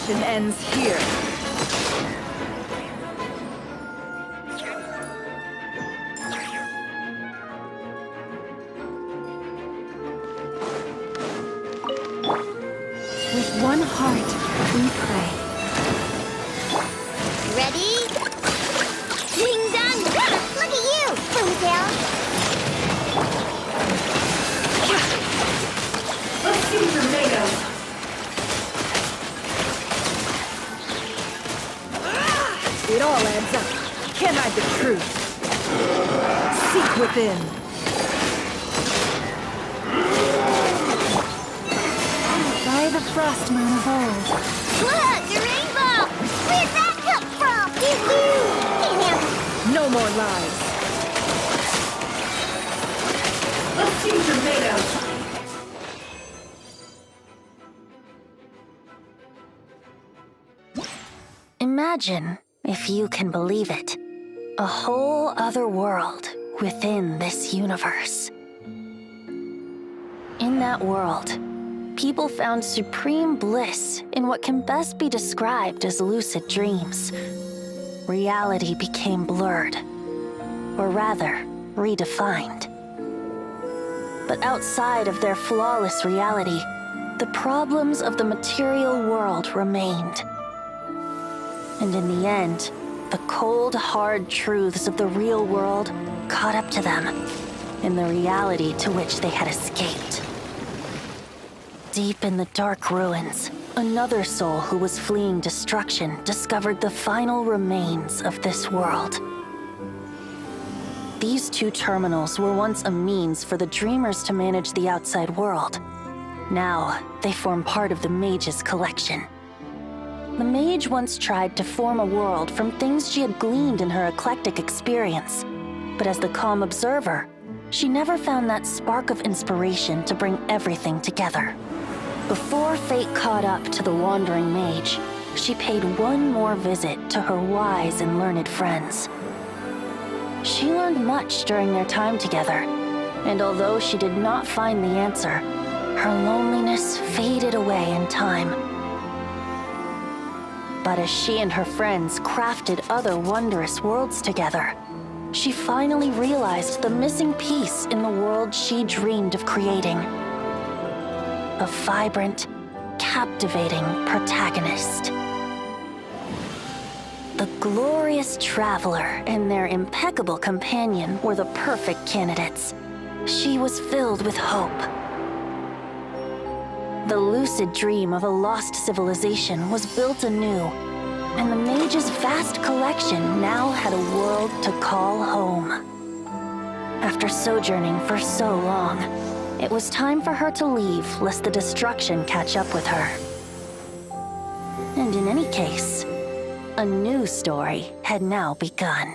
Mission ends here. With one heart, we pray. Ready? Ding dong! Look at you, Boomtail! Let's see tomatoes. It all adds up. Can't hide the truth. Seek within. By the frost moon of old. Look, a rainbow! Where'd that come from? Damn! No more lies. Let's see tomatoes. Imagine, if you can believe it, a whole other world within this universe. In that world, people found supreme bliss in what can best be described as lucid dreams. Reality became blurred, or rather, redefined. But outside of their flawless reality, the problems of the material world remained. And in the end, the cold, hard truths of the real world caught up to them in the reality to which they had escaped. Deep in the dark ruins, another soul who was fleeing destruction discovered the final remains of this world. These two terminals were once a means for the dreamers to manage the outside world. Now, they form part of the mage's collection. The mage once tried to form a world from things she had gleaned in her eclectic experience. But as the calm observer, she never found that spark of inspiration to bring everything together. Before fate caught up to the wandering mage, she paid one more visit to her wise and learned friends. She learned much during their time together, and although she did not find the answer, her loneliness faded away in time. But as she and her friends crafted other wondrous worlds together, she finally realized the missing piece in the world she dreamed of creating. A vibrant, captivating protagonist. The glorious traveler and their impeccable companion were the perfect candidates. She was filled with hope. The lucid dream of a lost civilization was built anew, and the mage's vast collection now had a world to call home. After sojourning for so long, it was time for her to leave lest the destruction catch up with her. And in any case, a new story had now begun.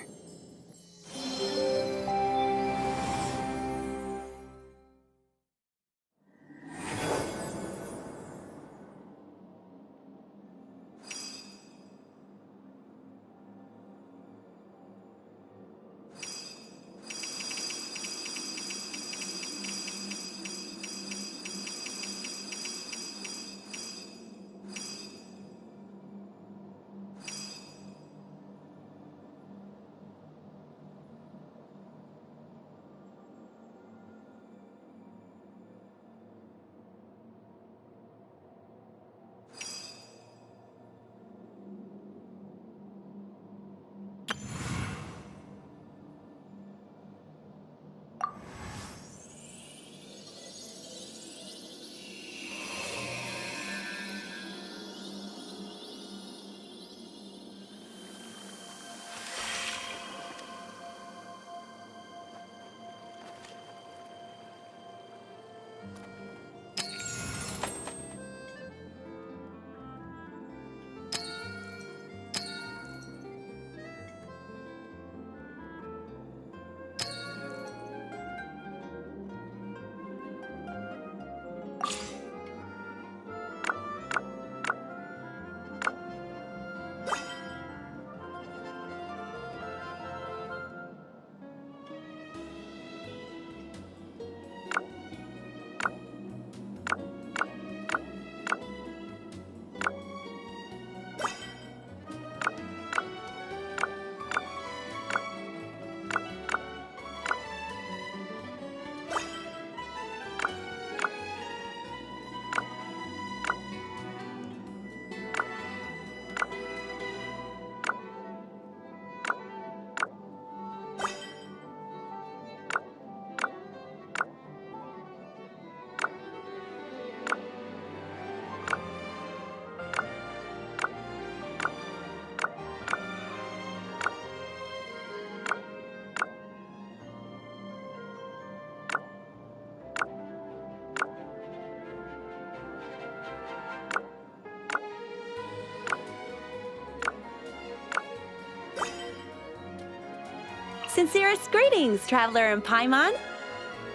Sincerest greetings, traveler in Paimon.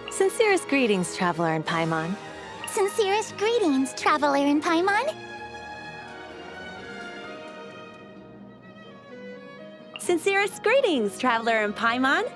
Sincerest greetings, traveler in Paimon. Sincerest greetings, traveler in Paimon. Sincerest greetings, traveler in Paimon.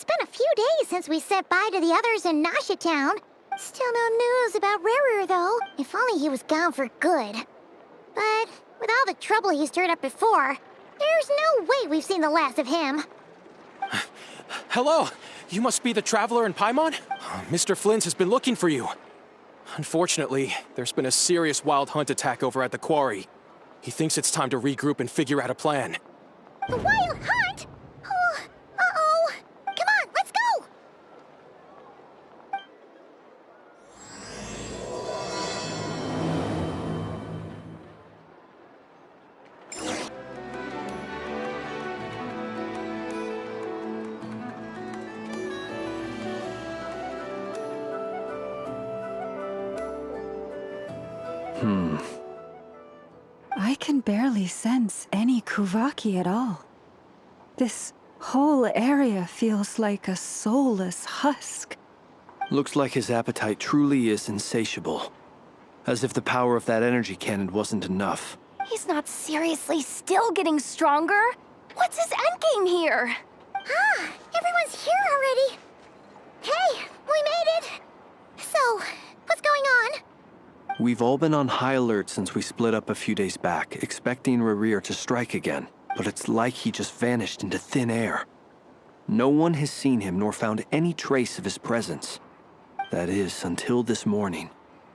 been a few days since we said bye to the others in Nasha Town. Still no news about Rarer, though. If only he was gone for good. But with all the trouble he stirred up before, there's no way we've seen the last of him. Hello! You must be the traveler in Paimon? Mr. Flynn's has been looking for you. Unfortunately, there's been a serious wild hunt attack over at the quarry. He thinks it's time to regroup and figure out a plan. The wild hunt? Oh, uh-oh. Come on, let's go! I can barely sense any Kuvaki at all. This whole area feels like a soulless husk. Looks like his appetite truly is insatiable. As if the power of that energy cannon wasn't enough. He's not seriously still getting stronger? What's his endgame here? Ah, everyone's here already. Hey, we made it! So, what's going on? We've all been on high alert since we split up a few days back, expecting Rarir to strike again. But it's like he just vanished into thin air. No one has seen him nor found any trace of his presence. That is, until this morning,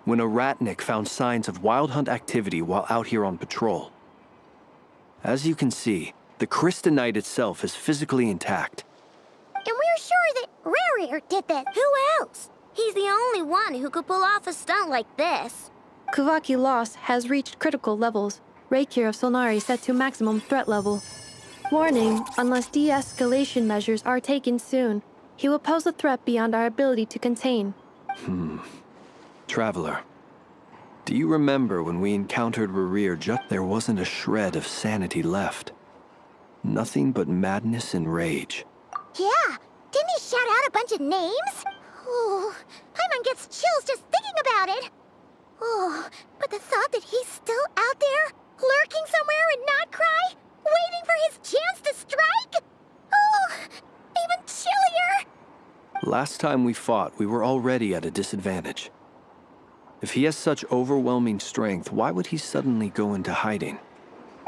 when a ratnik found signs of wild hunt activity while out here on patrol. As you can see, the Crystonite itself is physically intact. And we're sure that Rarir did this. Who else? He's the only one who could pull off a stunt like this. Kuvaki loss has reached critical levels. Reikir of Solnari set to maximum threat level. Warning, unless de-escalation measures are taken soon, he will pose a threat beyond our ability to contain. Traveler, do you remember when we encountered Rarir there wasn't a shred of sanity left? Nothing but madness and rage. Yeah, didn't he shout out a bunch of names? Oh, Paimon gets chills just thinking about it. Oh, but the thought that he's still out there, lurking somewhere in Notcry, waiting for his chance to strike? Oh, even chillier. Last time we fought, we were already at a disadvantage. If he has such overwhelming strength, why would he suddenly go into hiding?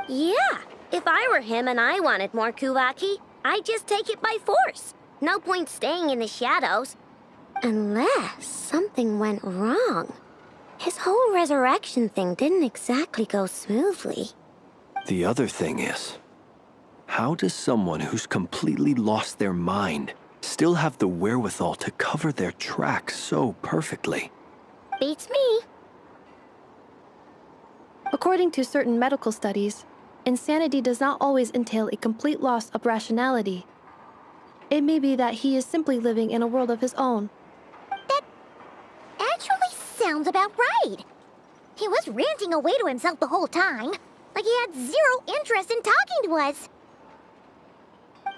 Yeah, if I were him and I wanted more Kuvaki, I'd just take it by force. No point staying in the shadows. Unless something went wrong. His whole resurrection thing didn't exactly go smoothly. The other thing is, how does someone who's completely lost their mind still have the wherewithal to cover their tracks so perfectly? Beats me. According to certain medical studies, insanity does not always entail a complete loss of rationality. It may be that he is simply living in a world of his own. That actually sounds about right. He was ranting away to himself the whole time, like he had zero interest in talking to us.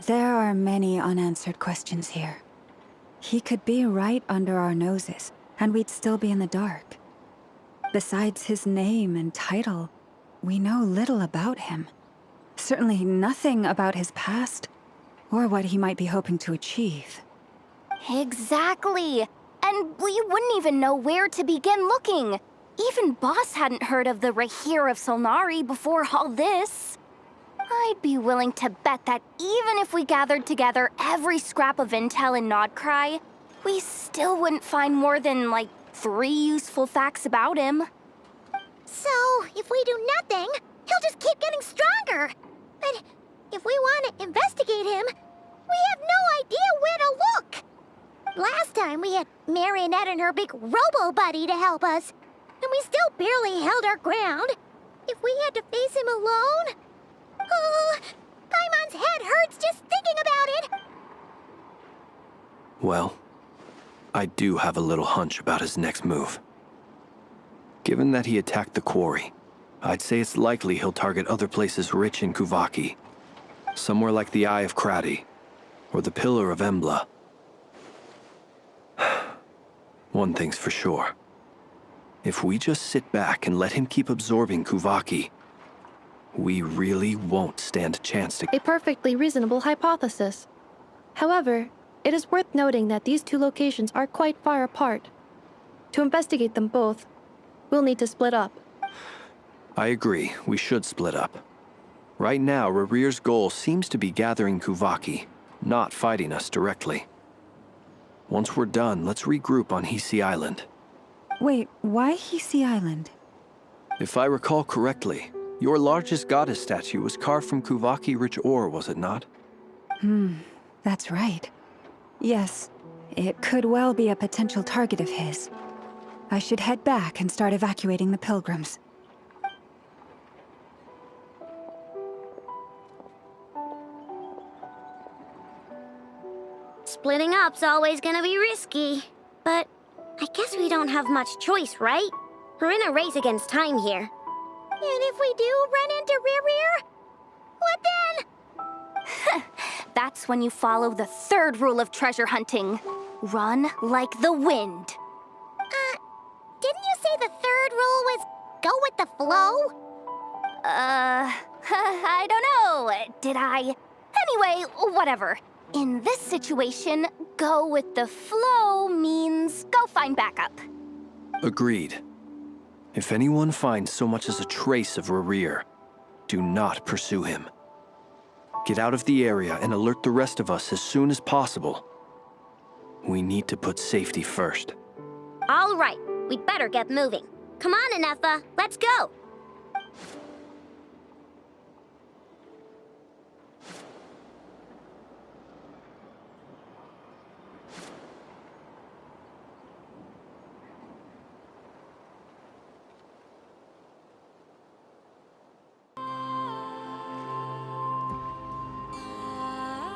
There are many unanswered questions here. He could be right under our noses, and we'd still be in the dark. Besides his name and title, we know little about him. Certainly nothing about his past, or what he might be hoping to achieve. Exactly. And we wouldn't even know where to begin looking. Even Boss hadn't heard of the Reikir of Solnari before all this. I'd be willing to bet that even if we gathered together every scrap of intel in Nodcry, we still wouldn't find more than, like, 3 useful facts about him. So, if we do nothing, he'll just keep getting stronger. But if we want to investigate him, we have no idea where to look. Last time we had Marionette and her big robo-buddy to help us, and we still barely held our ground. If we had to face him alone... Oh, Paimon's head hurts just thinking about it! Well, I do have a little hunch about his next move. Given that he attacked the quarry, I'd say it's likely he'll target other places rich in Kuvaki. Somewhere like the Eye of Khaenri'ah, or the Pillar of Embla. One thing's for sure. If we just sit back and let him keep absorbing Kuvaki, we really won't stand a chance to... A perfectly reasonable hypothesis. However, It is worth noting that these two locations are quite far apart. To investigate them both, we'll need to split up. I agree, we should split up. Right now, Rarir's goal seems to be gathering Kuvaki, not fighting us directly. Once we're done, let's regroup on Hisi Island. Wait, why Hisi Island? If I recall correctly, your largest goddess statue was carved from Kuvaki-rich ore, was it not? That's right. Yes, it could well be a potential target of his. I should head back and start evacuating the pilgrims. Splitting up's always gonna be risky. But I guess we don't have much choice, right? We're in a race against time here. And if we do run into Rear, what then? That's when you follow the third rule of treasure hunting. Run like the wind. Didn't you say the third rule was go with the flow? I don't know. Did I? Anyway, whatever. In this situation, go with the flow means go find backup. Agreed. If anyone finds so much as a trace of Rarir, do not pursue him. Get out of the area and alert the rest of us as soon as possible. We need to put safety first. All right, we'd better get moving. Come on, Anefa, let's go.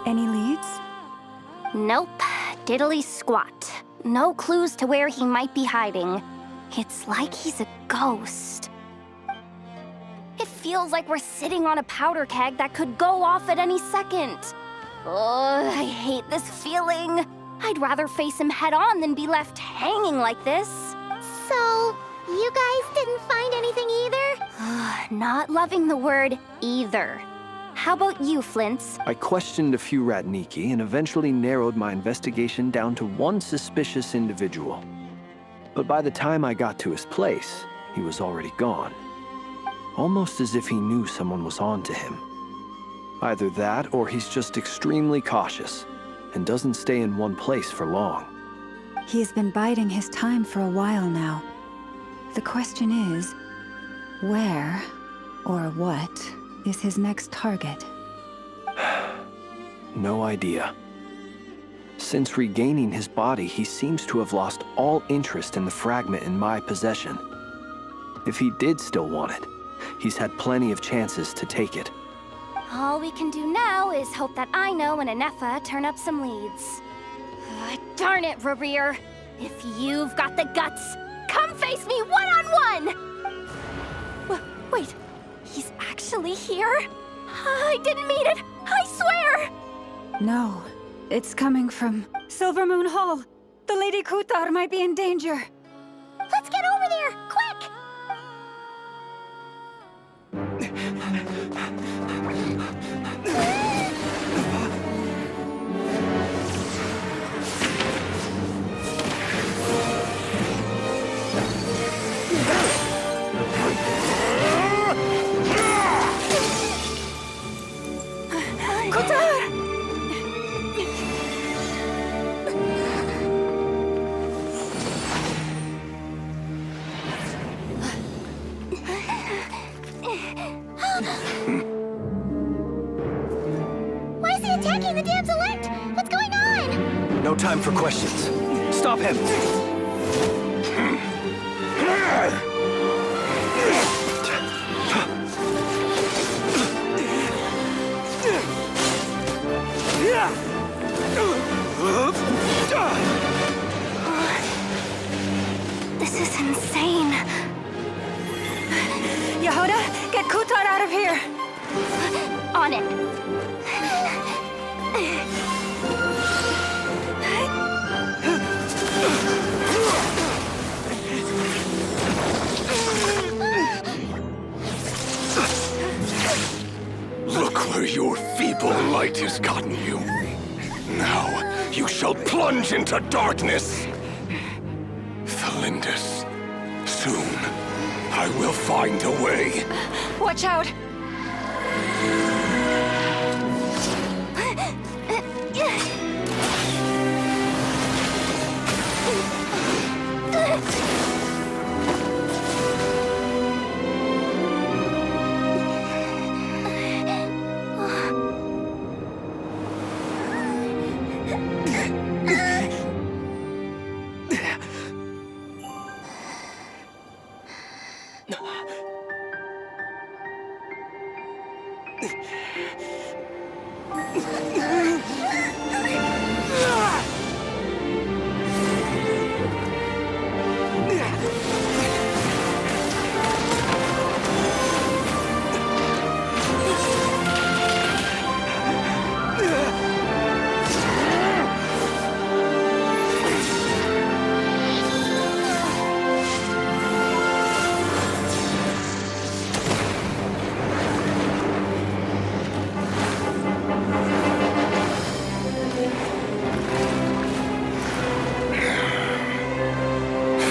Any leads? Nope. Diddly squat. No clues to where he might be hiding. It's like he's a ghost. It feels like we're sitting on a powder keg that could go off at any second. Ugh, I hate this feeling. I'd rather face him head on than be left hanging like this. So, you guys didn't find anything either? Not loving the word either. How about you, Flints? I questioned a few Ratniki and eventually narrowed my investigation down to one suspicious individual. But by the time I got to his place, he was already gone. Almost as if he knew someone was on to him. Either that, or he's just extremely cautious and doesn't stay in one place for long. He's been biding his time for a while now. The question is, where or what is his next target? No idea. Since regaining his body, he seems to have lost all interest in the fragment in my possession. If he did still want it, he's had plenty of chances to take it. All we can do now is hope that Aino and Anefa turn up some leads. Darn it, Rarir. If you've got the guts, come face me one-on-one! Wait, he's actually here? I didn't mean it, I swear! No, it's coming from Silver Moon Hall. The Lady Kutar might be in danger. Let's get over there, quick! Why is he attacking the damsel elect? What's going on? No time for questions. Stop him! This is insane. Yehoda, get Kutar out of here! On it. Look where your feeble light has gotten you. Now, you shall plunge into darkness. Thalindus, soon I will find a way. Watch out!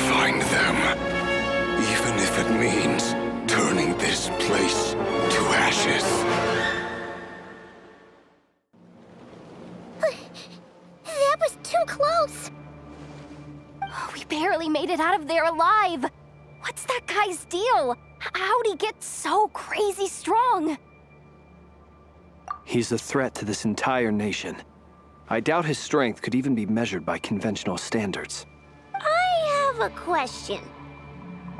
Find them, even if it means turning this place to ashes. That was too close. We barely made it out of there alive. What's that guy's deal? How'd he get so crazy strong? He's a threat to this entire nation. I doubt his strength could even be measured by conventional standards. I have a question.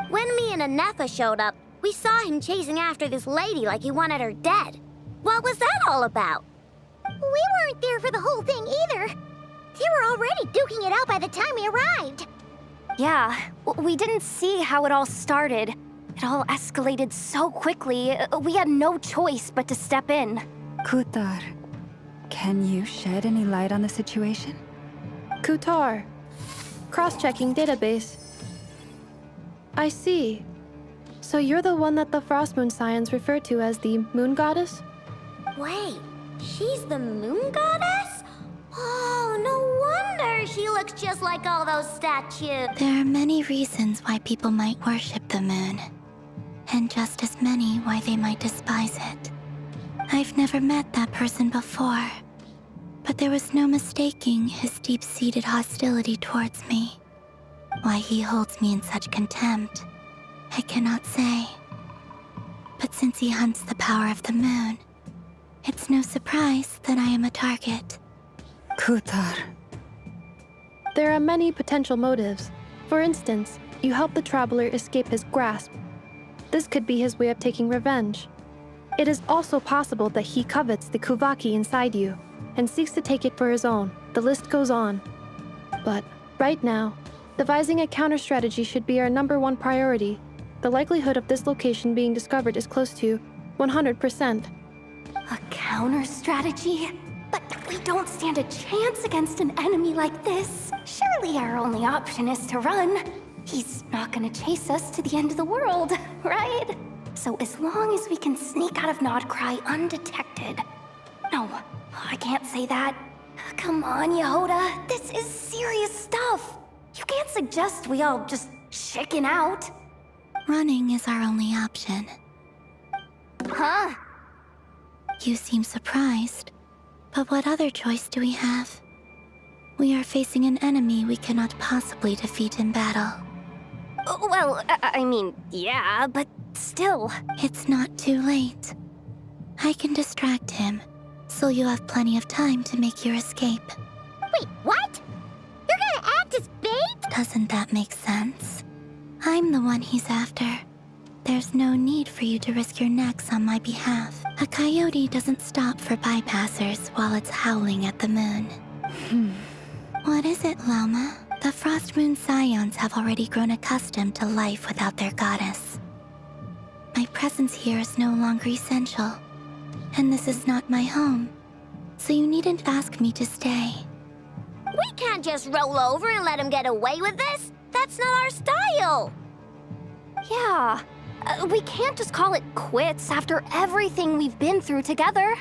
When me and Anefa showed up, we saw him chasing after this lady like he wanted her dead. What was that all about? We weren't there for the whole thing either. They were already duking it out by the time we arrived. Yeah, we didn't see how it all started. It all escalated so quickly, we had no choice but to step in. Kutar, can you shed any light on the situation? Kutar. Cross-checking database. I see. So you're the one that the Frost Moon Scions refer to as the Moon Goddess? Wait, she's the moon goddess? Oh, no wonder she looks just like all those statues. There are many reasons why people might worship the moon, and just as many why they might despise it. I've never met that person before, but there was no mistaking his deep-seated hostility towards me. Why he holds me in such contempt, I cannot say. But since he hunts the power of the moon, it's no surprise that I am a target. Kutar. There are many potential motives. For instance, you help the traveler escape his grasp. This could be his way of taking revenge. It is also possible that he covets the Kuvaki inside you and seeks to take it for his own. The list goes on. But right now, devising a counter-strategy should be our #1 priority. The likelihood of this location being discovered is close to 100%. A counter-strategy? But we don't stand a chance against an enemy like this. Surely our only option is to run. He's not gonna chase us to the end of the world, right? So as long as we can sneak out of Nodcry undetected. No, I can't say that. Come on, Yehoda, this is serious stuff. You can't suggest we all just chicken out. Running is our only option. Huh? You seem surprised. But what other choice do we have? We are facing an enemy we cannot possibly defeat in battle. Well, I mean, yeah, but still. It's not too late. I can distract him, so you have plenty of time to make your escape. Wait, what? You're gonna act as bait? Doesn't that make sense? I'm the one he's after. There's no need for you to risk your necks on my behalf. A coyote doesn't stop for bypassers while it's howling at the moon. What is it, Loma? The Frost Moon Scions have already grown accustomed to life without their goddess. My presence here is no longer essential, and this is not my home, so you needn't ask me to stay. We can't just roll over and let him get away with this. That's not our style. Yeah, we can't just call it quits after everything we've been through together.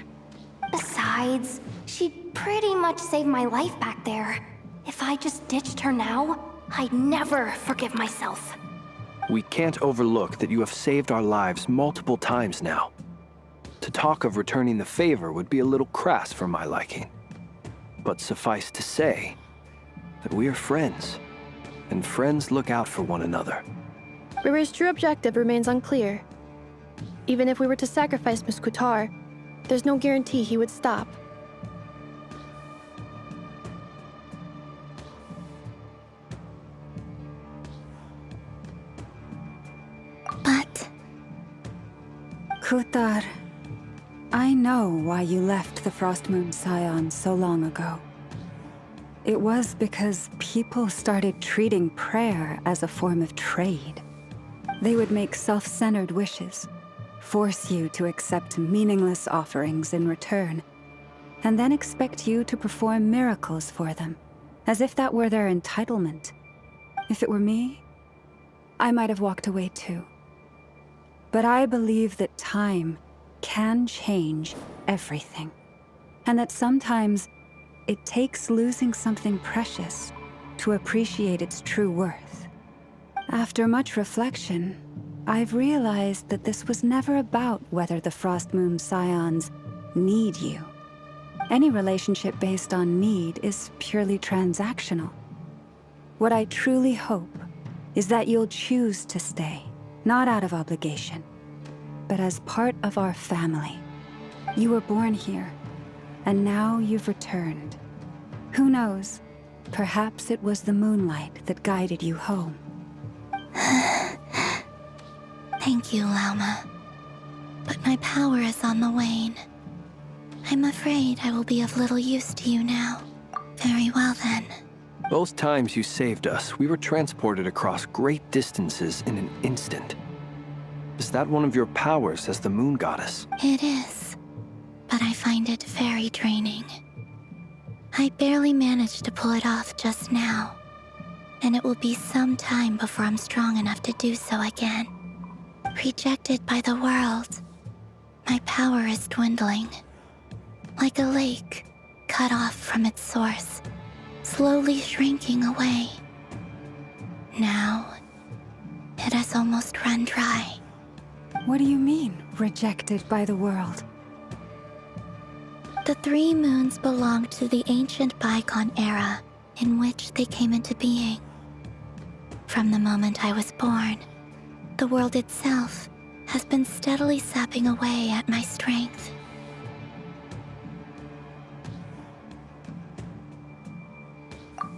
Besides, she'd pretty much saved my life back there. If I just ditched her now, I'd never forgive myself. We can't overlook that you have saved our lives multiple times now. To talk of returning the favor would be a little crass for my liking. But suffice to say that we are friends, and friends look out for one another. Riri's true objective remains unclear. Even if we were to sacrifice Muskutar, there's no guarantee he would stop. But... Kutar, I know why you left the Frostmoon Scions so long ago. It was because people started treating prayer as a form of trade. They would make self-centered wishes, force you to accept meaningless offerings in return, and then expect you to perform miracles for them, as if that were their entitlement. If it were me, I might have walked away too. But I believe that time can change everything, and that sometimes it takes losing something precious to appreciate its true worth. After much reflection, I've realized that this was never about whether the Frostmoon Scions need you. Any relationship based on need is purely transactional. What I truly hope is that you'll choose to stay, not out of obligation, but as part of our family. You were born here, and now you've returned. Who knows? Perhaps it was the moonlight that guided you home. Thank you, Lauma. But my power is on the wane. I'm afraid I will be of little use to you now. Very well then. Both times you saved us, we were transported across great distances in an instant. Is that one of your powers as the Moon Goddess? It is, but I find it very draining. I barely managed to pull it off just now, and it will be some time before I'm strong enough to do so again. Rejected by the world, my power is dwindling. Like a lake, cut off from its source, slowly shrinking away. Now, it has almost run dry. What do you mean, rejected by the world? The 3 moons belonged to the ancient bygone era in which they came into being. From the moment I was born, the world itself has been steadily sapping away at my strength.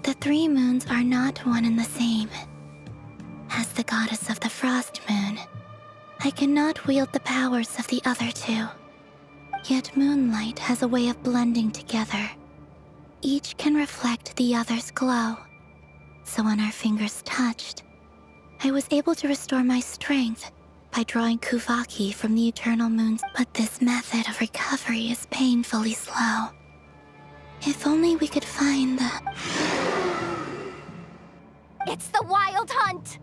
The 3 moons are not one and the same. As the goddess of the Frost Moon, I cannot wield the powers of the other 2. Yet moonlight has a way of blending together. Each can reflect the other's glow. So when our fingers touched, I was able to restore my strength by drawing Kuvaki from the eternal moons. But this method of recovery is painfully slow. If only we could find the... It's the Wild Hunt!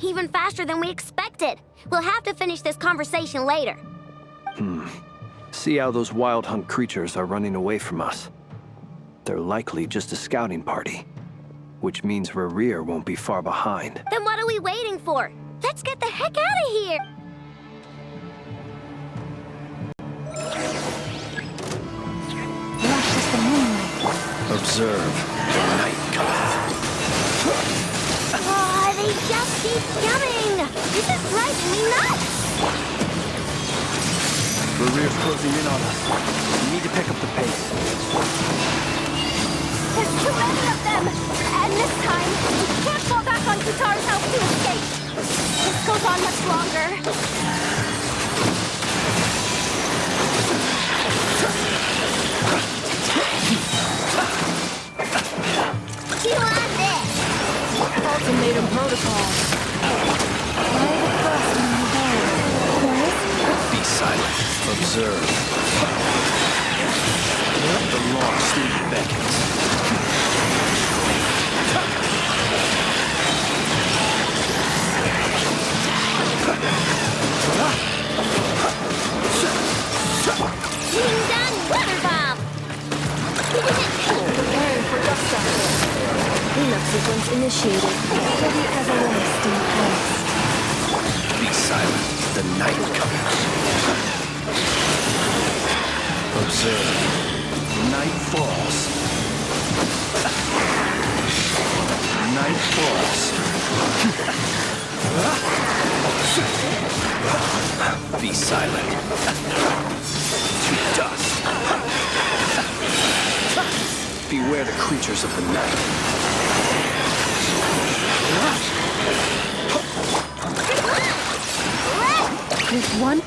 Even faster than we expected. We'll have to finish this conversation later. See how those Wild Hunt creatures are running away from us. They're likely just a scouting party, which means Rerir won't be far behind. Then what are we waiting for? Let's get the heck out of here! Rush is the moonlight. Observe the night god. They just keep coming! This is driving me nuts! Rerir's closing in on us. We need to pick up the pace. There's too many of them! And this time, we can't fall back on Kutar's help to escape! This goes on much longer. You want this? Ultimatum protocol. Be silent. Observe. The long sleep beckons. Being done, weather bomb! Be silent. To dust. Beware the creatures of the night. There's one.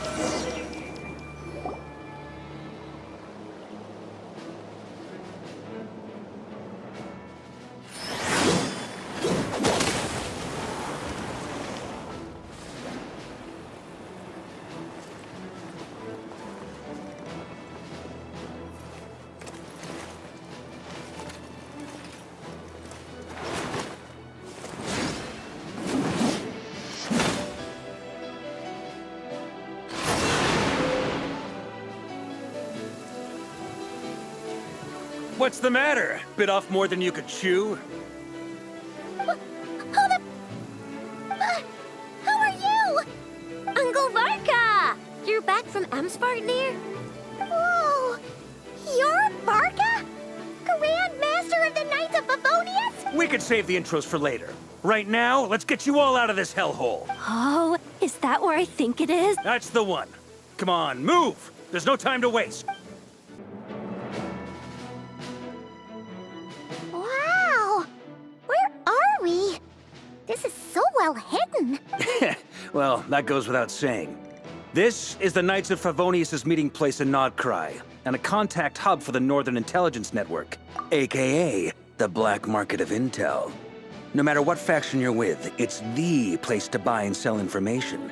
What's the matter? Bit off more than you could chew? Hold up! Who are you? Uncle Varka! You're back from Amsvartnir? Whoa! You're Varka? Grand Master of the Knights of Favonius? We could save the intros for later. Right now, let's get you all out of this hellhole. Oh, is that where I think it is? That's the one. Come on, move! There's no time to waste. Wow! Where are we? This is so well hidden. Well, that goes without saying. This is the Knights of Favonius' meeting place in Nodcry, and a contact hub for the Northern Intelligence Network, aka the Black Market of Intel. No matter what faction you're with, it's the place to buy and sell information.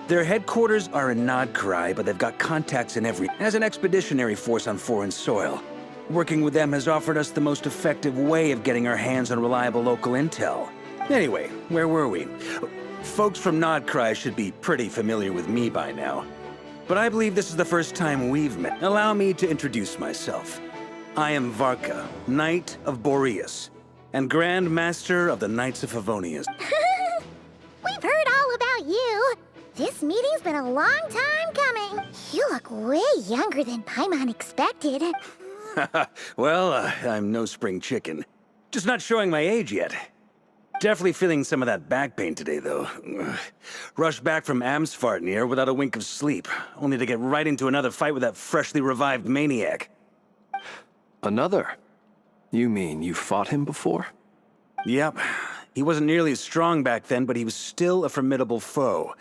Their headquarters are in Nodcry, but they've got contacts in every... As an expeditionary force on foreign soil, working with them has offered us the most effective way of getting our hands on reliable local intel. Anyway, where were we? Folks from Nodcry should be pretty familiar with me by now. But I believe this is the first time we've met. Allow me to introduce myself. I am Varka, Knight of Boreas, and Grand Master of the Knights of Favonius. We've heard all about you. This meeting's been a long time coming. You look way younger than Paimon expected. Well, I'm no spring chicken. Just not showing my age yet. Definitely feeling some of that back pain today, though. Rushed back from Amsvartnir without a wink of sleep, only to get right into another fight with that freshly revived maniac. Another? You mean you fought him before? Yep. He wasn't nearly as strong back then, but he was still a formidable foe.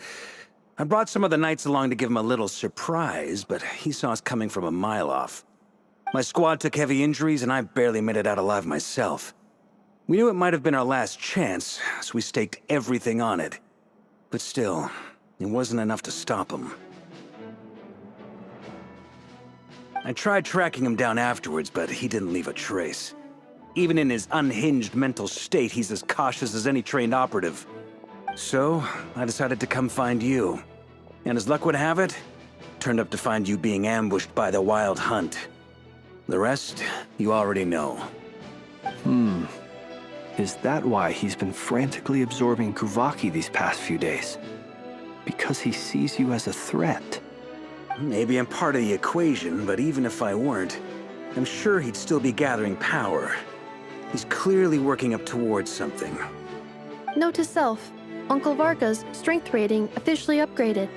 I brought some of the knights along to give him a little surprise, but he saw us coming from a mile off. My squad took heavy injuries, and I barely made it out alive myself. We knew it might have been our last chance, so we staked everything on it. But still, it wasn't enough to stop him. I tried tracking him down afterwards, but he didn't leave a trace. Even in his unhinged mental state, he's as cautious as any trained operative. So, I decided to come find you. And as luck would have it, turned up to find you being ambushed by the Wild Hunt. The rest, you already know. Is that why he's been frantically absorbing Kuvaki these past few days? Because he sees you as a threat? Maybe I'm part of the equation, but even if I weren't, I'm sure he'd still be gathering power. He's clearly working up towards something. Note to self, Uncle Varka's strength rating officially upgraded.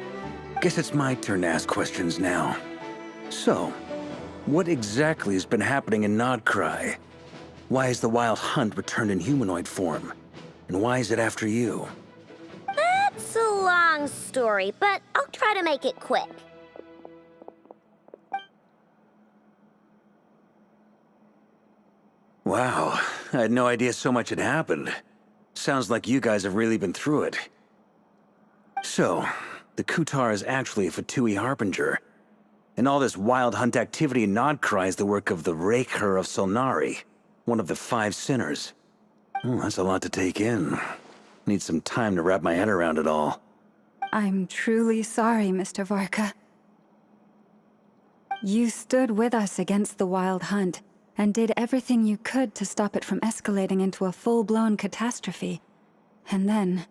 Guess it's my turn to ask questions now. So, what exactly has been happening in Nodcry? Why is the Wild Hunt returned in humanoid form? And why is it after you? That's a long story, but I'll try to make it quick. Wow, I had no idea so much had happened. Sounds like you guys have really been through it. So, the Kutar is actually a Fatui Harbinger. And all this Wild Hunt activity in Nodcry is the work of the Raker of Solnari, one of the 5 sinners. Oh, that's a lot to take in. Need some time to wrap my head around it all. I'm truly sorry, Mr. Varka. You stood with us against the Wild Hunt, and did everything you could to stop it from escalating into a full-blown catastrophe. And then,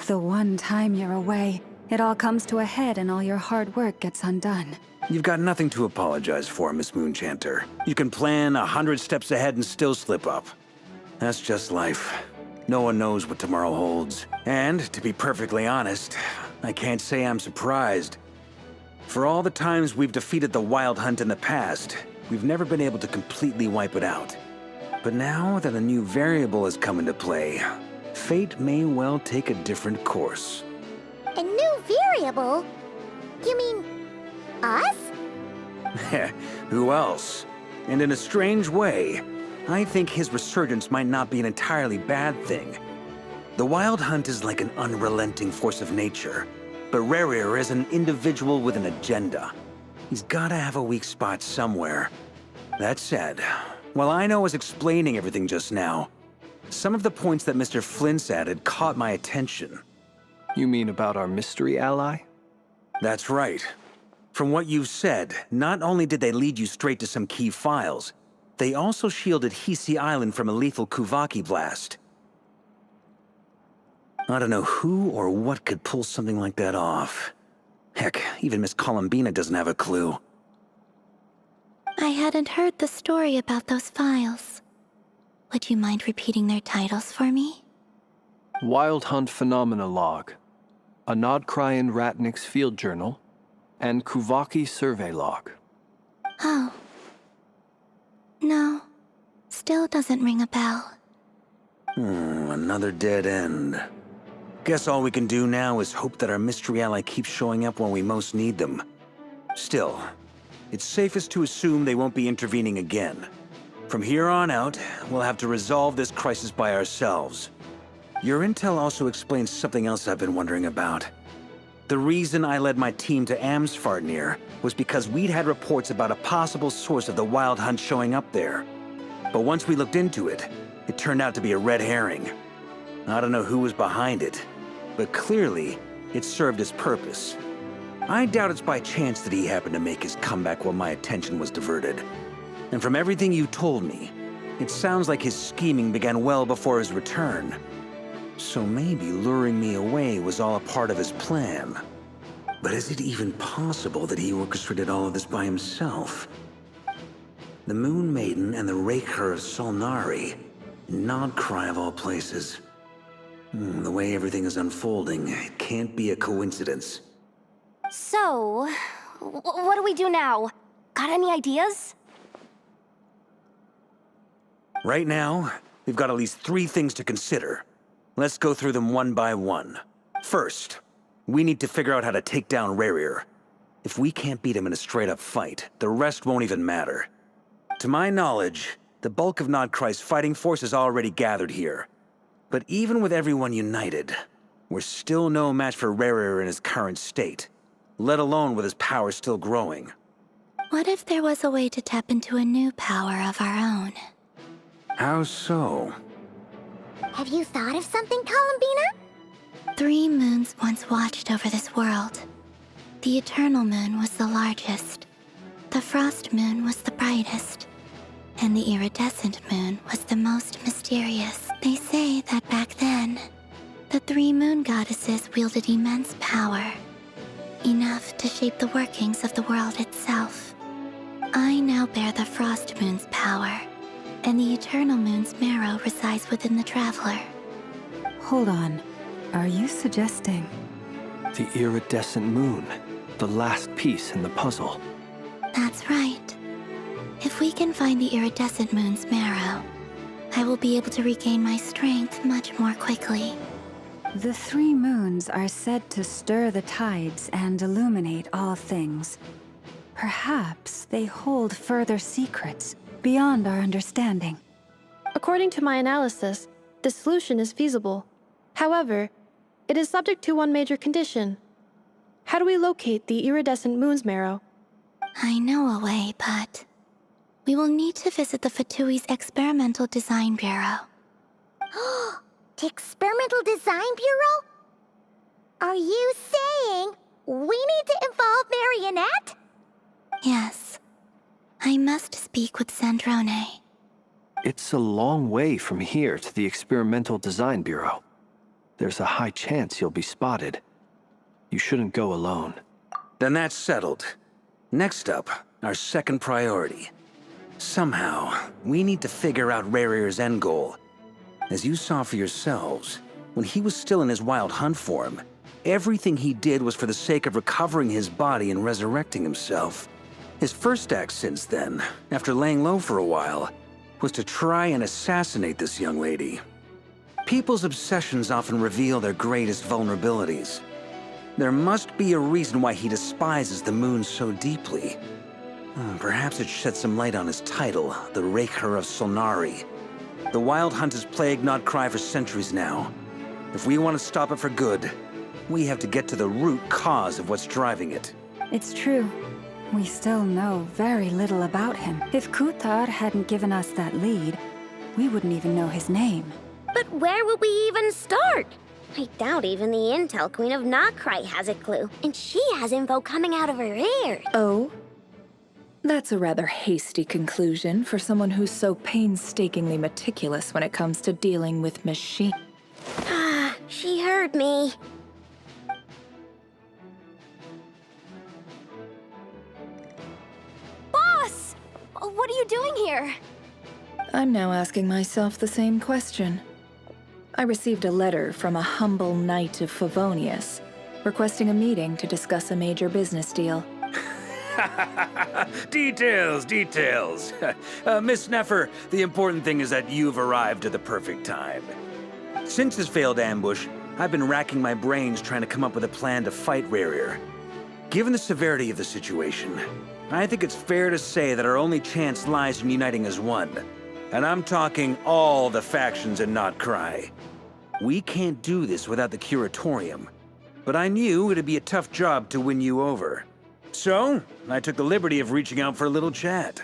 the one time you're away, it all comes to a head and all your hard work gets undone. You've got nothing to apologize for, Miss Moonchanter. You can plan 100 steps ahead and still slip up. That's just life. No one knows what tomorrow holds. And, to be perfectly honest, I can't say I'm surprised. For all the times we've defeated the Wild Hunt in the past, we've never been able to completely wipe it out. But now that a new variable has come into play, fate may well take a different course. A new variable? You mean us? Who else? And in a strange way, I think his resurgence might not be an entirely bad thing. The Wild Hunt is like an unrelenting force of nature, but Khaenri'ah is an individual with an agenda. He's gotta have a weak spot somewhere. That said, while I was explaining everything just now, some of the points that Mr. Flint's added caught my attention. You mean about our mystery ally? That's right. From what you've said, not only did they lead you straight to some key files, they also shielded Hisi Island from a lethal Kuvaki blast. I don't know who or what could pull something like that off. Heck, even Miss Columbina doesn't have a clue. I hadn't heard the story about those files. Would you mind repeating their titles for me? Wild Hunt Phenomena Log, a Nodcrian Ratnik's Field Journal, and Kuvaki Survey Log. Oh. No. Still doesn't ring a bell. Another dead end. Guess all we can do now is hope that our mystery ally keeps showing up when we most need them. Still, it's safest to assume they won't be intervening again. From here on out, we'll have to resolve this crisis by ourselves. Your intel also explains something else I've been wondering about. The reason I led my team to Amsfarnir was because we'd had reports about a possible source of the Wild Hunt showing up there. But once we looked into it, it turned out to be a red herring. I don't know who was behind it, but clearly, it served its purpose. I doubt it's by chance that he happened to make his comeback while my attention was diverted. And from everything you told me, it sounds like his scheming began well before his return. So maybe luring me away was all a part of his plan. But is it even possible that he orchestrated all of this by himself? The Moon Maiden and the Raker of Solnari, Nodcry of all places. The way everything is unfolding, it can't be a coincidence. So, what do we do now? Got any ideas? Right now, we've got at least 3 things to consider. Let's go through them one by one. First, we need to figure out how to take down Khaenri'ah. If we can't beat him in a straight-up fight, the rest won't even matter. To my knowledge, the bulk of Nodcry's fighting force is already gathered here. But even with everyone united, we're still no match for Khaenri'ah in his current state, let alone with his power still growing. What if there was a way to tap into a new power of our own? How so? Have you thought of something, Columbina? 3 moons once watched over this world. The Eternal Moon was the largest. The Frost Moon was the brightest. And the Iridescent Moon was the most mysterious. They say that back then, the 3 moon goddesses wielded immense power. Enough to shape the workings of the world itself. I now bear the Frost Moon's power, and the Eternal Moon's marrow resides within the Traveler. Hold on. Are you suggesting? The Iridescent Moon, the last piece in the puzzle. That's right. If we can find the Iridescent Moon's marrow, I will be able to regain my strength much more quickly. The 3 moons are said to stir the tides and illuminate all things. Perhaps they hold further secrets beyond our understanding. According to my analysis, the solution is feasible. However, it is subject to one major condition. How do we locate the Iridescent Moon's marrow? I know a way, but we will need to visit the Fatui's Experimental Design Bureau. The Experimental Design Bureau? Are you saying we need to involve Marionette? Yes. I must speak with Sandrone. It's a long way from here to the Experimental Design Bureau. There's a high chance you'll be spotted. You shouldn't go alone. Then that's settled. Next up, our second priority. Somehow, we need to figure out Khaenri'ah's end goal. As you saw for yourselves, when he was still in his Wild Hunt form, Everything he did was for the sake of recovering his body and resurrecting himself. His first act since then, after laying low for a while, was to try and assassinate this young lady. People's obsessions often reveal their greatest vulnerabilities. There must be a reason why he despises the moon so deeply. Perhaps it sheds some light on his title, the Raker of Solnari. The Wild Hunt has plagued Nodcry for centuries now. If we want to stop it for good, we have to get to the root cause of what's driving it. It's true. We still know very little about him. If Kuthar hadn't given us that lead, we wouldn't even know his name. But where would we even start? I doubt even the Intel Queen of Nodcry has a clue, and she has info coming out of her ears. Oh? That's a rather hasty conclusion for someone who's so painstakingly meticulous when it comes to dealing with machine. She heard me. Boss! What are you doing here? I'm now asking myself the same question. I received a letter from a humble knight of Favonius, requesting a meeting to discuss a major business deal. Details, details. Miss Neffer, the important thing is that you've arrived at the perfect time. Since his failed ambush, I've been racking my brains trying to come up with a plan to fight Khaenri'ah. Given the severity of the situation, I think it's fair to say that our only chance lies in uniting as one. And I'm talking all the factions in Nodcry. We can't do this without the Curatorium, but I knew it'd be a tough job to win you over. So, I took the liberty of reaching out for a little chat.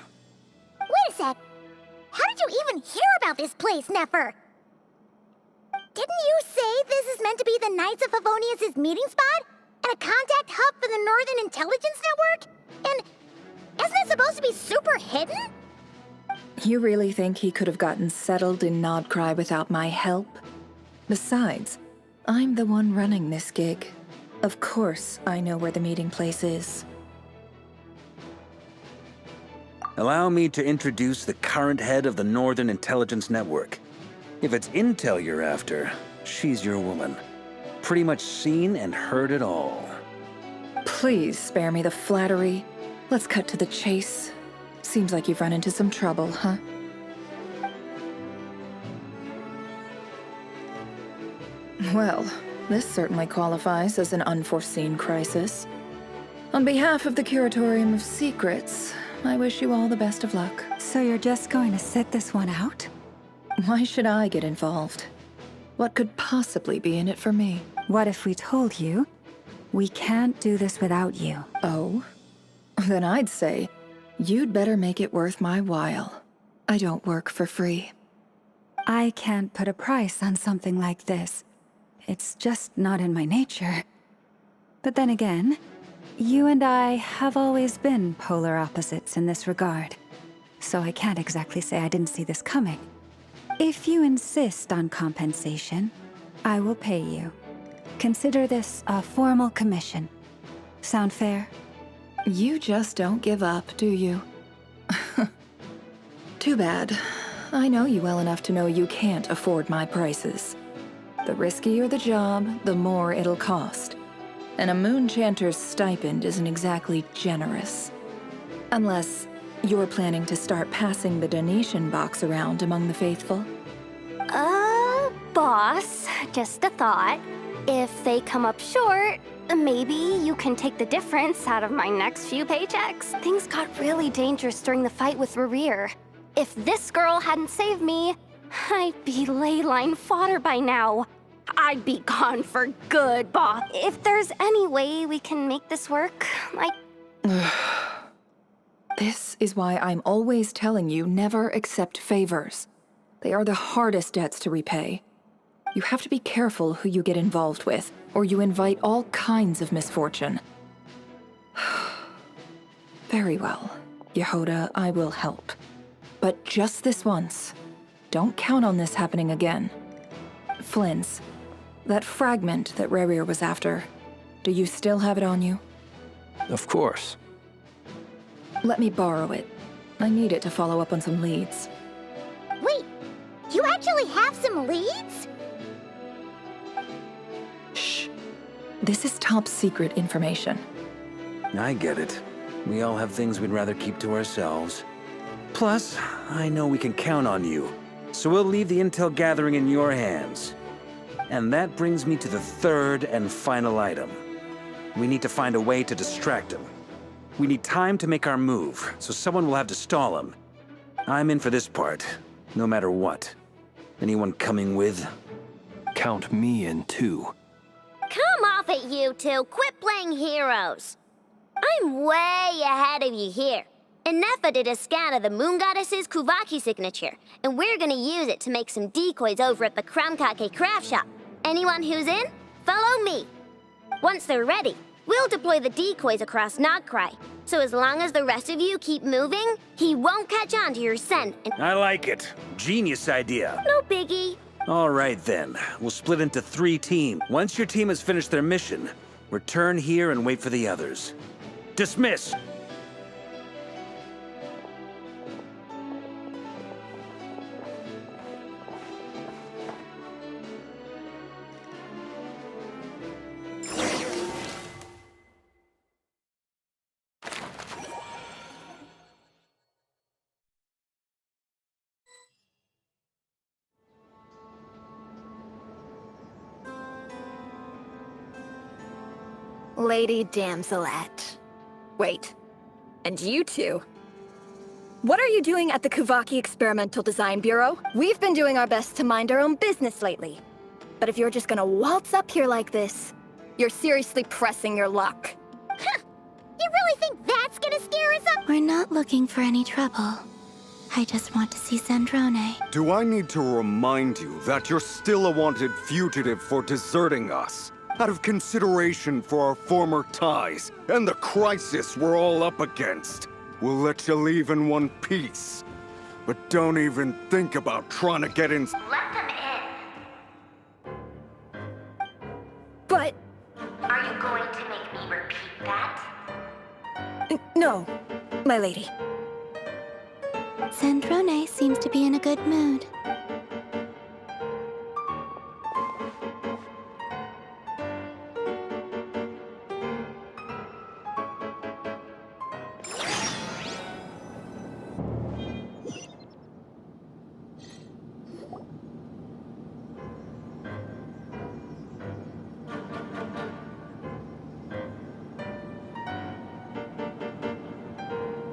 Wait a sec. How did you even hear about this place, Neffer? Didn't you say this is meant to be the Knights of Favonius' meeting spot? And a contact hub for the Northern Intelligence Network? And isn't it supposed to be super hidden? You really think he could have gotten settled in Nodcry without my help? Besides, I'm the one running this gig. Of course I know where the meeting place is. Allow me to introduce the current head of the Northern Intelligence Network. If it's intel you're after, she's your woman. Pretty much seen and heard it all. Please spare me the flattery. Let's cut to the chase. Seems like you've run into some trouble, huh? Well, this certainly qualifies as an unforeseen crisis. On behalf of the Curatorium of Secrets, I wish you all the best of luck. So you're just going to sit this one out? Why should I get involved? What could possibly be in it for me? What if we told you we can't do this without you? Oh? Then I'd say you'd better make it worth my while. I don't work for free. I can't put a price on something like this. It's just not in my nature. But then again, you and I have always been polar opposites in this regard. So I can't exactly say I didn't see this coming. If you insist on compensation, I will pay you. Consider this a formal commission. Sound fair? You just don't give up, do you? Too bad. I know you well enough to know you can't afford my prices. The riskier the job, the more it'll cost. And a Moonchanter's stipend isn't exactly generous. Unless you're planning to start passing the donation box around among the faithful. Boss, just a thought. If they come up short, maybe you can take the difference out of my next few paychecks. Things got really dangerous during the fight with Khaenri'ah. If this girl hadn't saved me, I'd be ley line fodder by now. I'd be gone for good, boss. If there's any way we can make this work, This is why I'm always telling you never accept favors. They are the hardest debts to repay. You have to be careful who you get involved with, or you invite all kinds of misfortune. Very well, Yehoda, I will help. But just this once. Don't count on this happening again. Flynn's, that fragment that Khaenri'ah was after, do you still have it on you? Of course. Let me borrow it. I need it to follow up on some leads. Wait, you actually have some leads? Shh. This is top secret information. I get it. We all have things we'd rather keep to ourselves. Plus, I know we can count on you, so we'll leave the intel gathering in your hands. And that brings me to the third and final item. We need to find a way to distract him. We need time to make our move, so someone will have to stall him. I'm in for this part, no matter what. Anyone coming with? Count me in too. Come off it, you two. Quit playing heroes. I'm way ahead of you here. Nefa did a scan of the Moon Goddess's Kuvaki signature, and we're gonna use it to make some decoys over at the Kramkake craft shop. Anyone who's in, follow me. Once they're ready, we'll deploy the decoys across Nogcry. So as long as the rest of you keep moving, he won't catch on to your scent and— I like it. Genius idea. No biggie. All right then. We'll split into 3 teams. Once your team has finished their mission, return here and wait for the others. Dismiss! Lady Damselette. Wait. And you two? What are you doing at the Kuvaki Experimental Design Bureau? We've been doing our best to mind our own business lately. But if you're just gonna waltz up here like this, you're seriously pressing your luck. Huh. You really think that's gonna scare us up? We're not looking for any trouble. I just want to see Zandrone. Do I need to remind you that you're still a wanted fugitive for deserting us? Out of consideration for our former ties and the crisis we're all up against. We'll let you leave in one piece. But don't even think about trying to get in. Let them in. But... Are you going to make me repeat that? No, my lady. Zandrone seems to be in a good mood.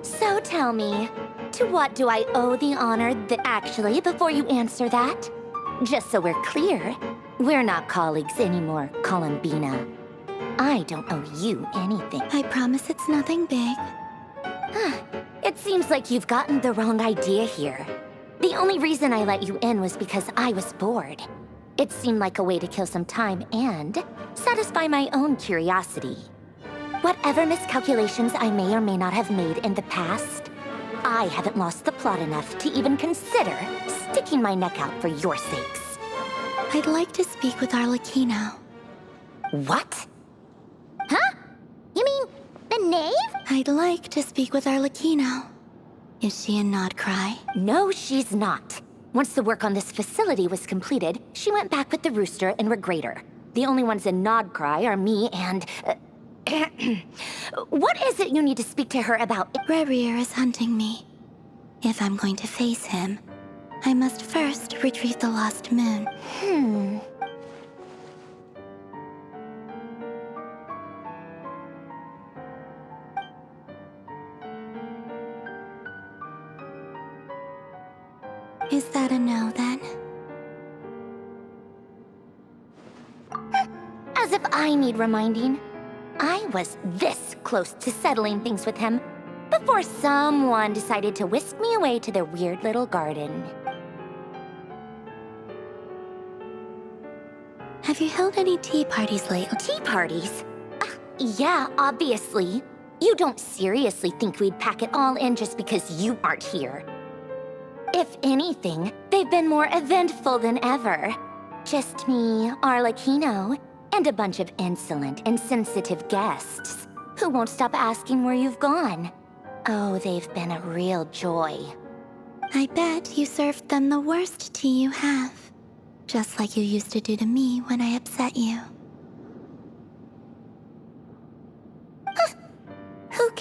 So tell me, to what do I owe the honor that— Actually, before you answer that, just so we're clear, we're not colleagues anymore, Columbina. I don't owe you anything. I promise it's nothing big. It seems like you've gotten the wrong idea here. The only reason I let you in was because I was bored. It seemed like a way to kill some time and satisfy my own curiosity. Whatever miscalculations I may or may not have made in the past, I haven't lost the plot enough to even consider sticking my neck out for your sakes. I'd like to speak with Arlecchino. What? Huh? You mean the knave? I'd like to speak with Arlecchino. Is she in Nogcry? No, she's not. Once the work on this facility was completed, she went back with the Rooster and Regrator. The only ones in Nogcry are me and... What is it you need to speak to her about? Rerir is hunting me. If I'm going to face him, I must first retrieve the lost moon. Is that a no, then? As if I need reminding. I was this close to settling things with him before someone decided to whisk me away to their weird little garden. Have you held any tea parties lately? Tea parties? Yeah, obviously. You don't seriously think we'd pack it all in just because you aren't here. If anything, they've been more eventful than ever. Just me, Arlecchino, and a bunch of insolent, insensitive guests who won't stop asking where you've gone. Oh, they've been a real joy. I bet you served them the worst tea you have. Just like you used to do to me when I upset you.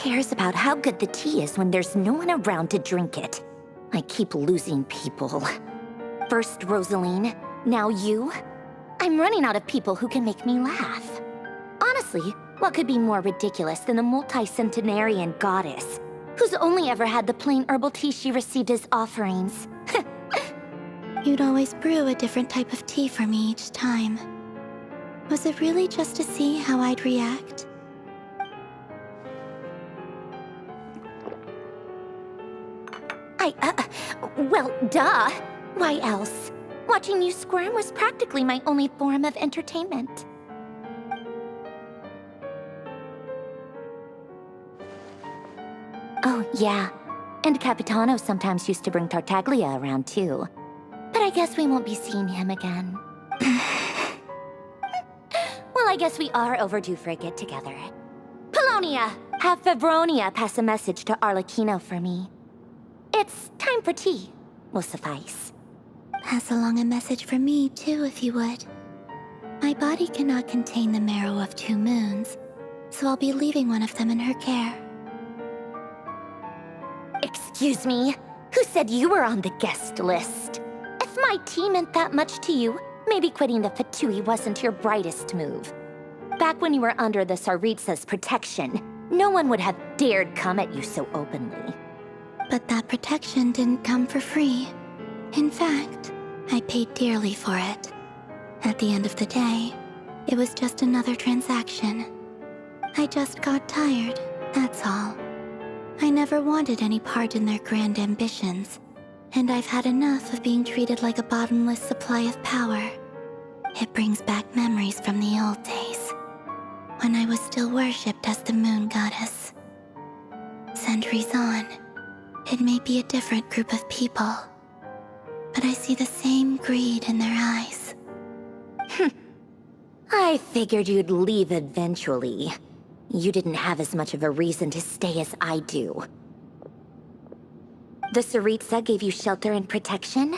cares about how good the tea is when there's no one around to drink it? I keep losing people. First Rosaline, now you. I'm running out of people who can make me laugh. Honestly, what could be more ridiculous than the multi-centenarian goddess, who's only ever had the plain herbal tea she received as offerings? You'd always brew a different type of tea for me each time. Was it really just to see how I'd react? Well, duh. Why else? Watching you squirm was practically my only form of entertainment. Oh, yeah. And Capitano sometimes used to bring Tartaglia around, too. But I guess we won't be seeing him again. Well, I guess we are overdue for a get-together. Polonia! Have Favronia pass a message to Arlecchino for me. It's time for tea. Will suffice. Pass along a message for me, too, if you would. My body cannot contain the marrow of 2 moons, so I'll be leaving one of them in her care. Excuse me? Who said you were on the guest list? If my tea meant that much to you, maybe quitting the Fatui wasn't your brightest move. Back when you were under the Tsaritsa's protection, no one would have dared come at you so openly. But that protection didn't come for free. In fact, I paid dearly for it. At the end of the day, it was just another transaction. I just got tired, that's all. I never wanted any part in their grand ambitions, and I've had enough of being treated like a bottomless supply of power. It brings back memories from the old days, when I was still worshipped as the moon goddess. Centuries on, it may be a different group of people, but I see the same greed in their eyes. I figured you'd leave eventually. You didn't have as much of a reason to stay as I do. The Tsaritsa gave you shelter and protection,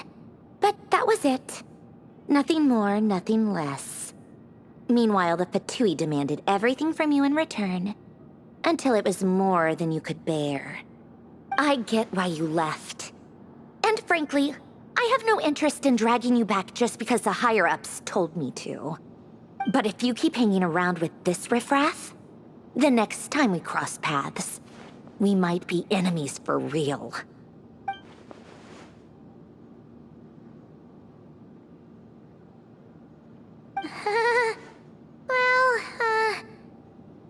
but that was it. Nothing more, nothing less. Meanwhile, the Fatui demanded everything from you in return, until it was more than you could bear. I get why you left. And frankly, I have no interest in dragging you back just because the higher-ups told me to. But if you keep hanging around with this riffraff, the next time we cross paths, we might be enemies for real.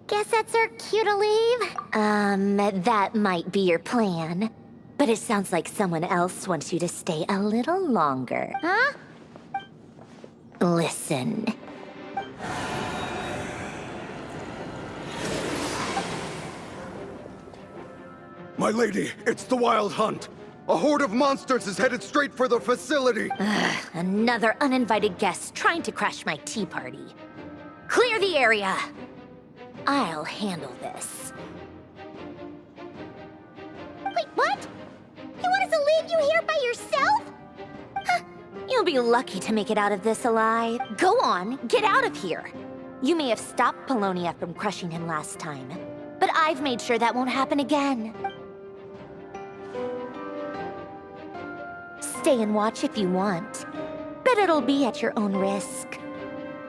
Guess that's our cue to leave? That might be your plan. But it sounds like someone else wants you to stay a little longer. Huh? Listen. My lady, it's the Wild Hunt. A horde of monsters is headed straight for the facility. Another uninvited guest trying to crash my tea party. Clear the area. I'll handle this. Wait, what? You want us to leave you here by yourself? You'll be lucky to make it out of this alive. Go on, get out of here. You may have stopped Polonia from crushing him last time, but I've made sure that won't happen again. Stay and watch if you want, but it'll be at your own risk.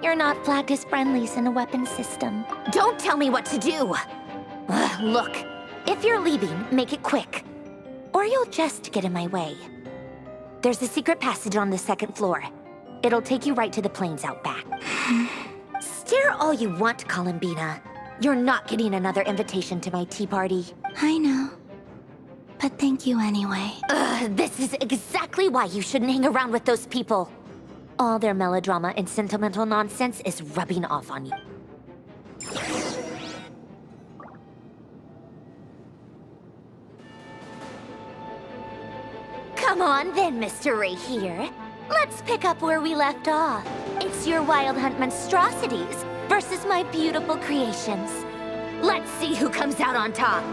You're not flagged as friendlies in the weapon system. Don't tell me what to do! Look, if you're leaving, make it quick, or you'll just get in my way. There's a secret passage on the 2nd floor. It'll take you right to the plains out back. Stare all you want, Columbina. You're not getting another invitation to my tea party. I know. But thank you anyway. This is exactly why you shouldn't hang around with those people. All their melodrama and sentimental nonsense is rubbing off on you. Come on then, Mr. Ray here. Let's pick up where we left off. It's your Wild Hunt monstrosities versus my beautiful creations. Let's see who comes out on top.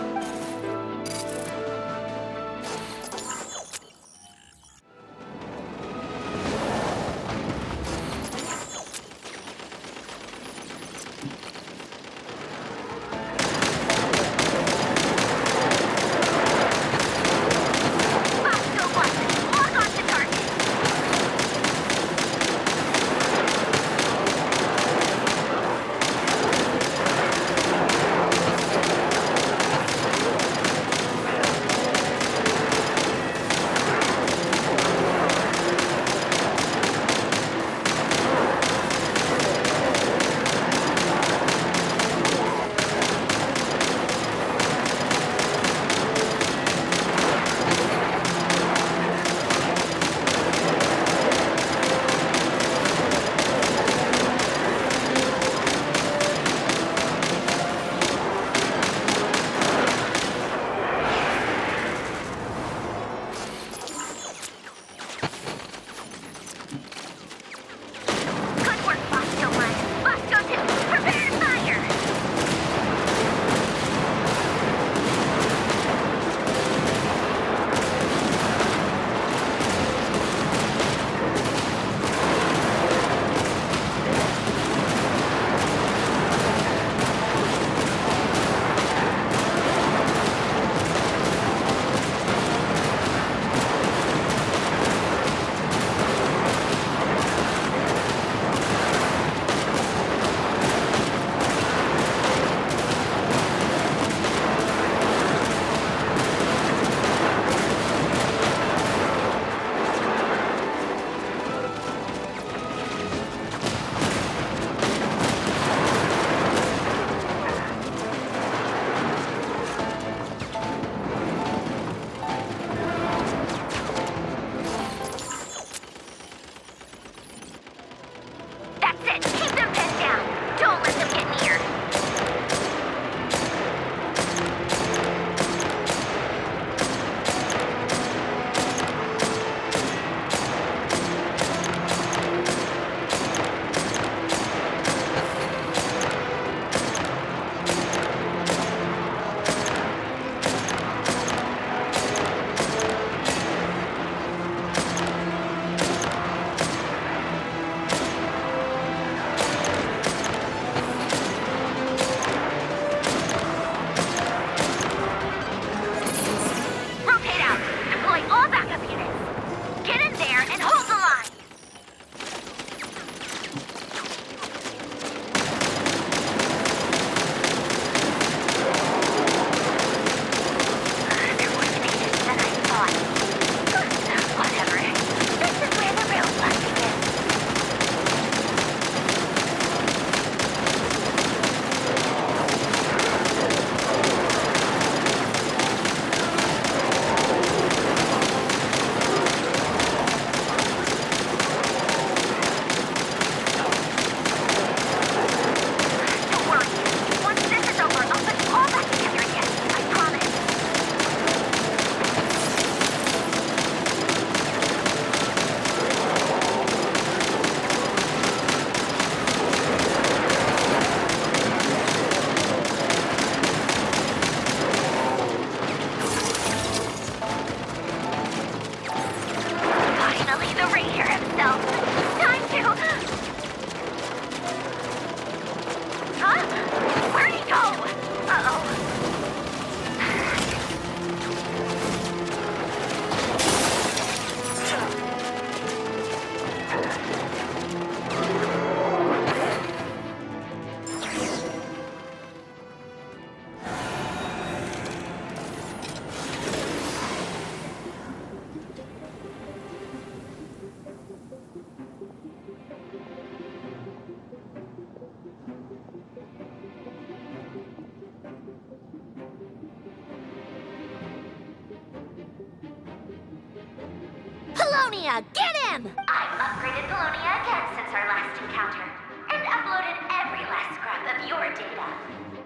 Paulownia! Get him! I've upgraded Polonia again since our last encounter, and uploaded every last scrap of your data.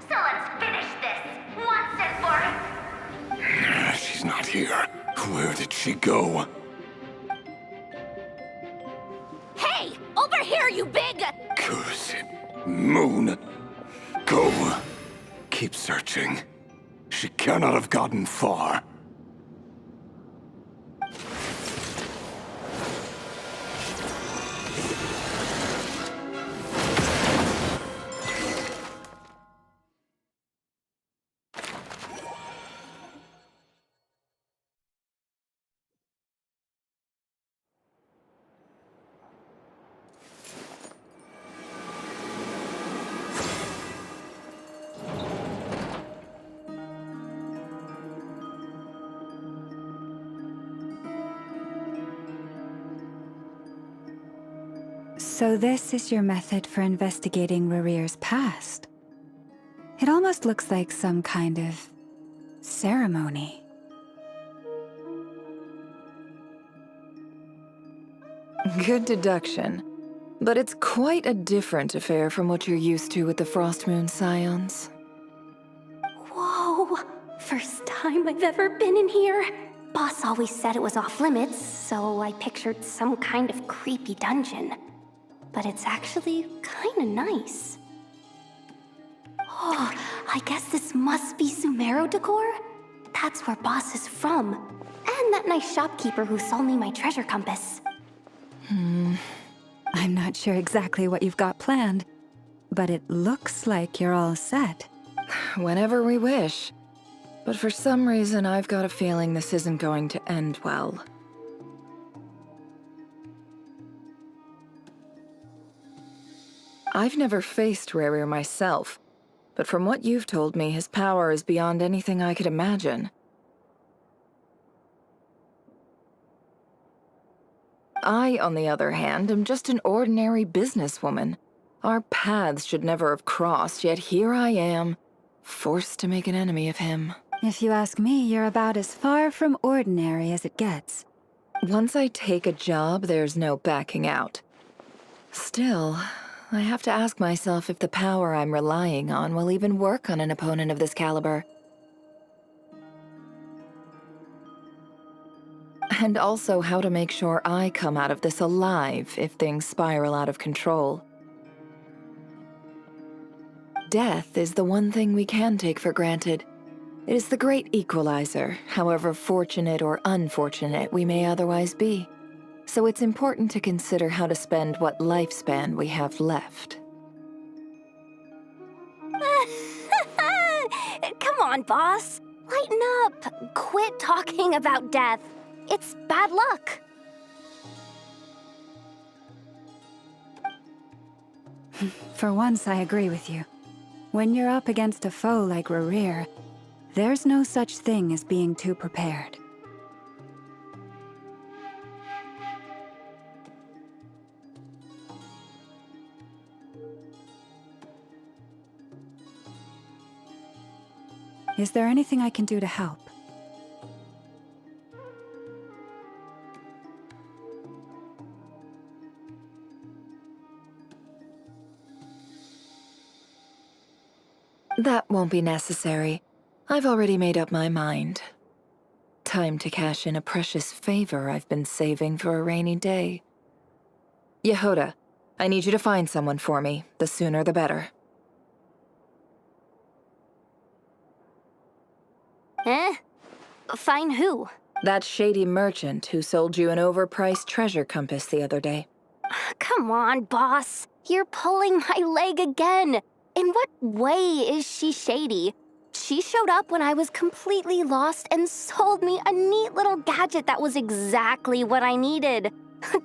So let's finish this, once and for... She's not here. Where did she go? Hey! Over here, you big... Curse it. Moon. Go. Keep searching. She cannot have gotten far. So this is your method for investigating Rarir's past? It almost looks like some kind of ceremony. Good deduction. But it's quite a different affair from what you're used to with the Frost Moon Scions. Whoa! First time I've ever been in here. Boss always said it was off limits, so I pictured some kind of creepy dungeon. But it's actually kinda nice. Oh, I guess this must be Sumero decor? That's where Boss is from. And that nice shopkeeper who sold me my treasure compass. I'm not sure exactly what you've got planned, but it looks like you're all set. Whenever we wish. But for some reason, I've got a feeling this isn't going to end well. I've never faced Rarir myself, but from what you've told me, his power is beyond anything I could imagine. I, on the other hand, am just an ordinary businesswoman. Our paths should never have crossed, yet here I am, forced to make an enemy of him. If you ask me, you're about as far from ordinary as it gets. Once I take a job, there's no backing out. Still, I have to ask myself if the power I'm relying on will even work on an opponent of this caliber. And also how to make sure I come out of this alive if things spiral out of control. Death is the one thing we can take for granted. It is the great equalizer, however fortunate or unfortunate we may otherwise be. So it's important to consider how to spend what lifespan we have left. Come on, boss. Lighten up. Quit talking about death. It's bad luck. For once, I agree with you. When you're up against a foe like Rarir, there's no such thing as being too prepared. Is there anything I can do to help? That won't be necessary. I've already made up my mind. Time to cash in a precious favor I've been saving for a rainy day. Yehoda, I need you to find someone for me. The sooner the better. Find who? That shady merchant who sold you an overpriced treasure compass the other day. Come on, boss. You're pulling my leg again. In what way is she shady? She showed up when I was completely lost and sold me a neat little gadget that was exactly what I needed.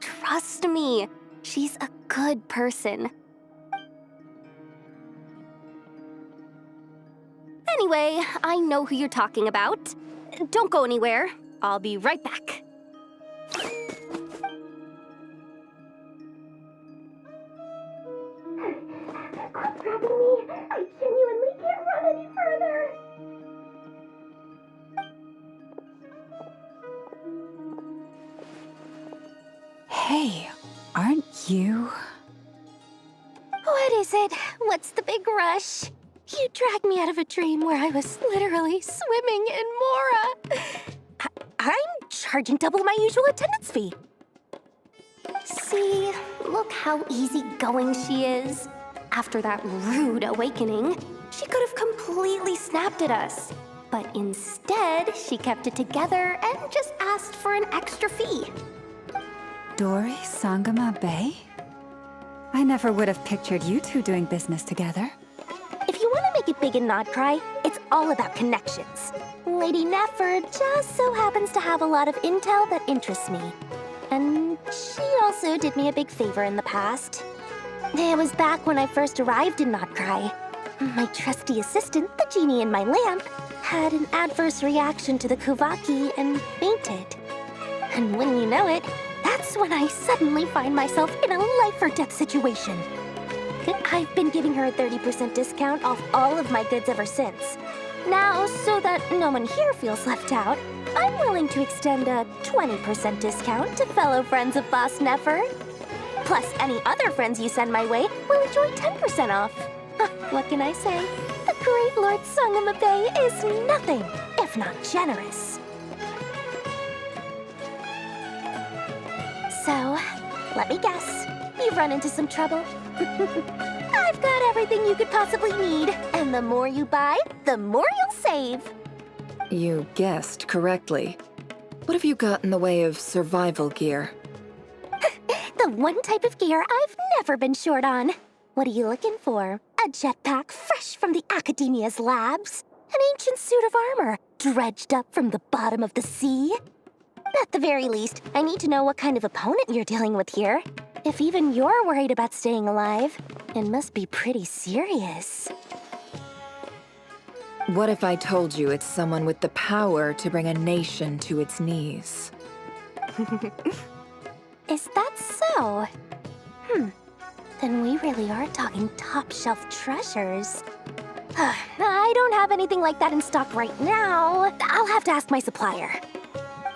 Trust me, she's a good person. Anyway, I know who you're talking about. Don't go anywhere. I'll be right back. I genuinely can't run any further! it. What's the big rush? You dragged me out of a dream where I was literally swimming in Mora. I'm charging double my usual attendance fee. See, look how easygoing she is. After that rude awakening, she could have completely snapped at us. But instead, she kept it together and just asked for an extra fee. Dori Sangama Bay? I never would have pictured you two doing business together. If you want to make it big in Nodcry, it's all about connections. Lady Nefer just so happens to have a lot of intel that interests me. And she also did me a big favor in the past. It was back when I first arrived in Nodcry. My trusty assistant, the genie in my lamp, had an adverse reaction to the Kuvaki and fainted. And wouldn't you know it, that's when I suddenly find myself in a life-or-death situation. I've been giving her a 30% discount off all of my goods ever since. Now, so that no one here feels left out, I'm willing to extend a 20% discount to fellow friends of Boss Nefer. Plus, any other friends you send my way will enjoy 10% off. What can I say? The great Lord Sangama Bay is nothing if not generous. So, let me guess. You've run into some trouble? I've got everything you could possibly need, and the more you buy, the more you'll save. You guessed correctly. What have you got in the way of survival gear? The one type of gear I've never been short on. What are you looking for? A jetpack fresh from the Academia's labs? An ancient suit of armor dredged up from the bottom of the sea? At the very least, I need to know what kind of opponent you're dealing with here. If even you're worried about staying alive, it must be pretty serious. What if I told you it's someone with the power to bring a nation to its knees? Is that so? Then we really are talking top-shelf treasures. I don't have anything like that in stock right now. I'll have to ask my supplier.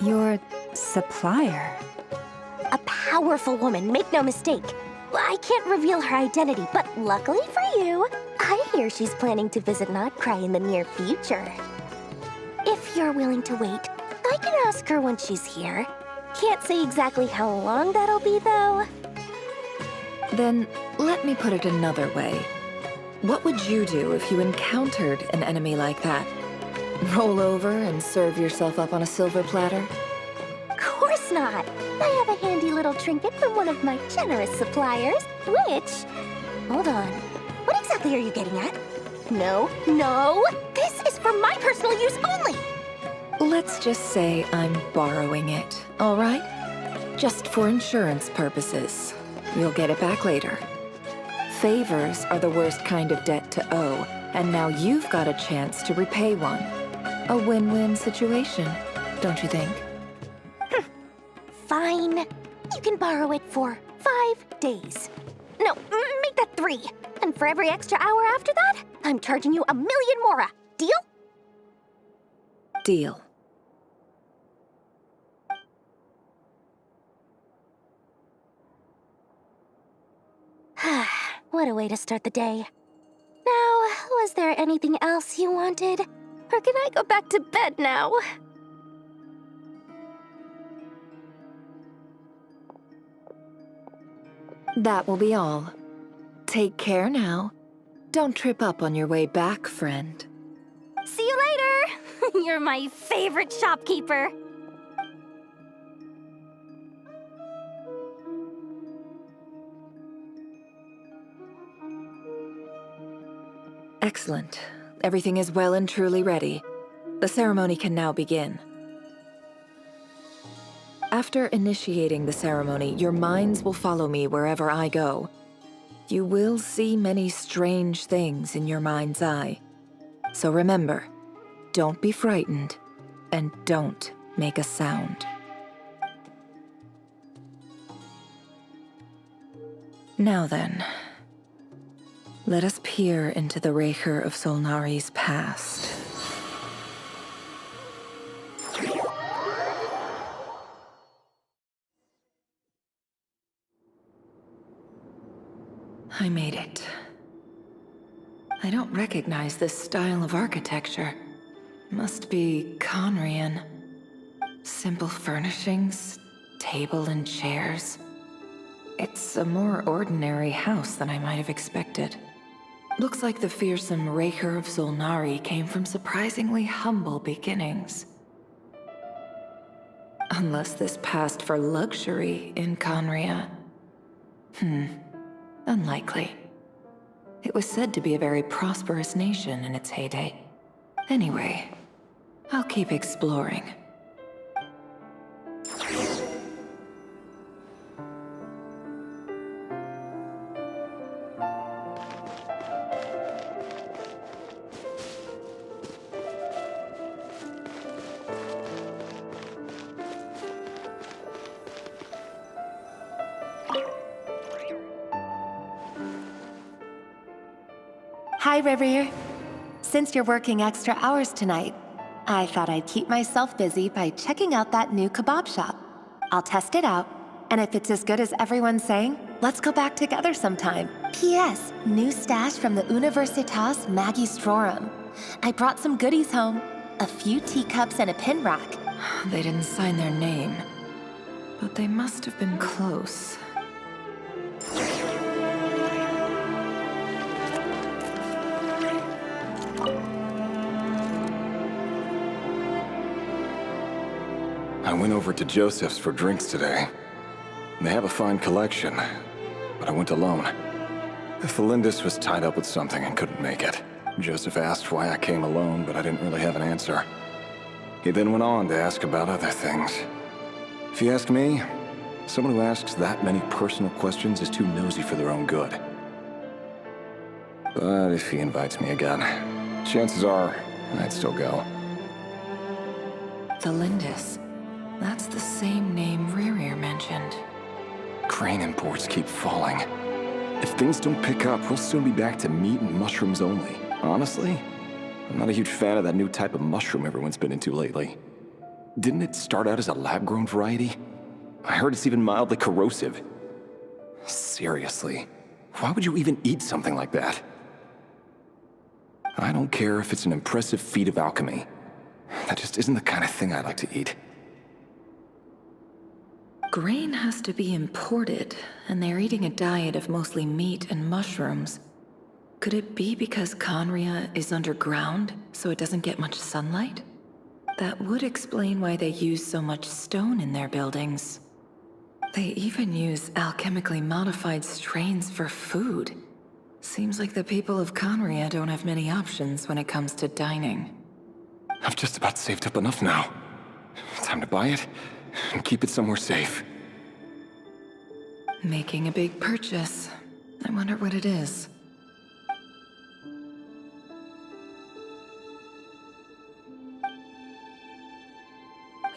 Your supplier? A powerful woman, make no mistake. I can't reveal her identity, but luckily for you, I hear she's planning to visit Nodcry in the near future. If you're willing to wait, I can ask her when she's here. Can't say exactly how long that'll be, though. Then, let me put it another way. What would you do if you encountered an enemy like that? Roll over and serve yourself up on a silver platter? Of course not! I have a handy little trinket from one of my generous suppliers, which... Hold on. What exactly are you getting at? No, no! This is for my personal use only! Let's just say I'm borrowing it, all right? Just for insurance purposes. You'll get it back later. Favors are the worst kind of debt to owe, and now you've got a chance to repay one. A win-win situation, don't you think? Fine. You can borrow it for 5 days. No, make that 3. And for every extra hour after that, I'm charging you 1,000,000 Mora. Deal? Deal. What a way to start the day. Now, was there anything else you wanted? Or can I go back to bed now? That will be all. Take care now. Don't trip up on your way back, friend. See you later! You're my favorite shopkeeper. Excellent. Everything is well and truly ready. The ceremony can now begin. After initiating the ceremony, your minds will follow me wherever I go. You will see many strange things in your mind's eye. So remember, don't be frightened, and don't make a sound. Now then, let us peer into the Raker of Solnari's past. I made it. I don't recognize this style of architecture. Must be Khaenri'ah. Simple furnishings, table and chairs. It's a more ordinary house than I might have expected. Looks like the fearsome Raker of Zolnari came from surprisingly humble beginnings. Unless this passed for luxury in Khaenri'ah. Unlikely. It was said to be a very prosperous nation in its heyday. Anyway, I'll keep exploring. Hi, Reverie. Since you're working extra hours tonight, I thought I'd keep myself busy by checking out that new kebab shop. I'll test it out, and if it's as good as everyone's saying, let's go back together sometime. P.S. New stash from the Universitas Magistrorum. I brought some goodies home. A few teacups and a pin rack. They didn't sign their name, but they must have been close. I went over to Joseph's for drinks today. They have a fine collection, but I went alone. Thelindis was tied up with something and couldn't make it. Joseph asked why I came alone, but I didn't really have an answer. He then went on to ask about other things. If you ask me, someone who asks that many personal questions is too nosy for their own good. But if he invites me again, chances are I'd still go. Thelindis. That's the same name Rerir mentioned. Crane imports keep falling. If things don't pick up, we'll soon be back to meat and mushrooms only. Honestly, I'm not a huge fan of that new type of mushroom everyone's been into lately. Didn't it start out as a lab-grown variety? I heard it's even mildly corrosive. Seriously, why would you even eat something like that? I don't care if it's an impressive feat of alchemy. That just isn't the kind of thing I like to eat. Grain has to be imported, and they're eating a diet of mostly meat and mushrooms. Could it be because Khaenri'ah is underground, so it doesn't get much sunlight? That would explain why they use so much stone in their buildings. They even use alchemically modified strains for food. Seems like the people of Khaenri'ah don't have many options when it comes to dining. I've just about saved up enough now. Time to buy it and keep it somewhere safe. Making a big purchase. I wonder what it is.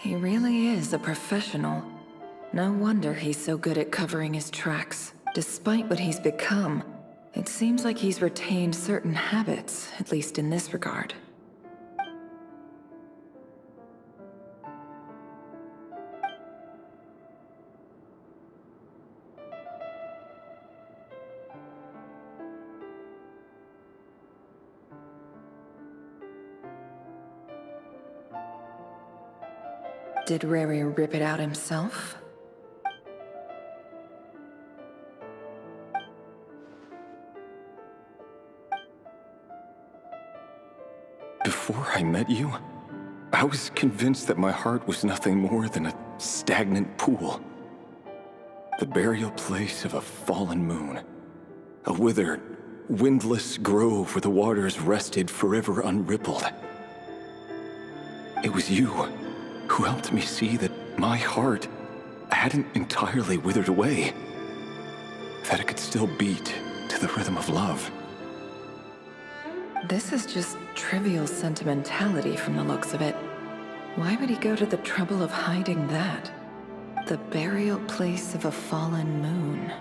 He really is a professional. No wonder he's so good at covering his tracks. Despite what he's become, it seems like he's retained certain habits, at least in this regard. Did Rerir rip it out himself? Before I met you, I was convinced that my heart was nothing more than a stagnant pool. The burial place of a fallen moon. A withered, windless grove where the waters rested forever unrippled. It was you who helped me see that my heart hadn't entirely withered away. That it could still beat to the rhythm of love. This is just trivial sentimentality from the looks of it. Why would he go to the trouble of hiding that? The burial place of a fallen moon.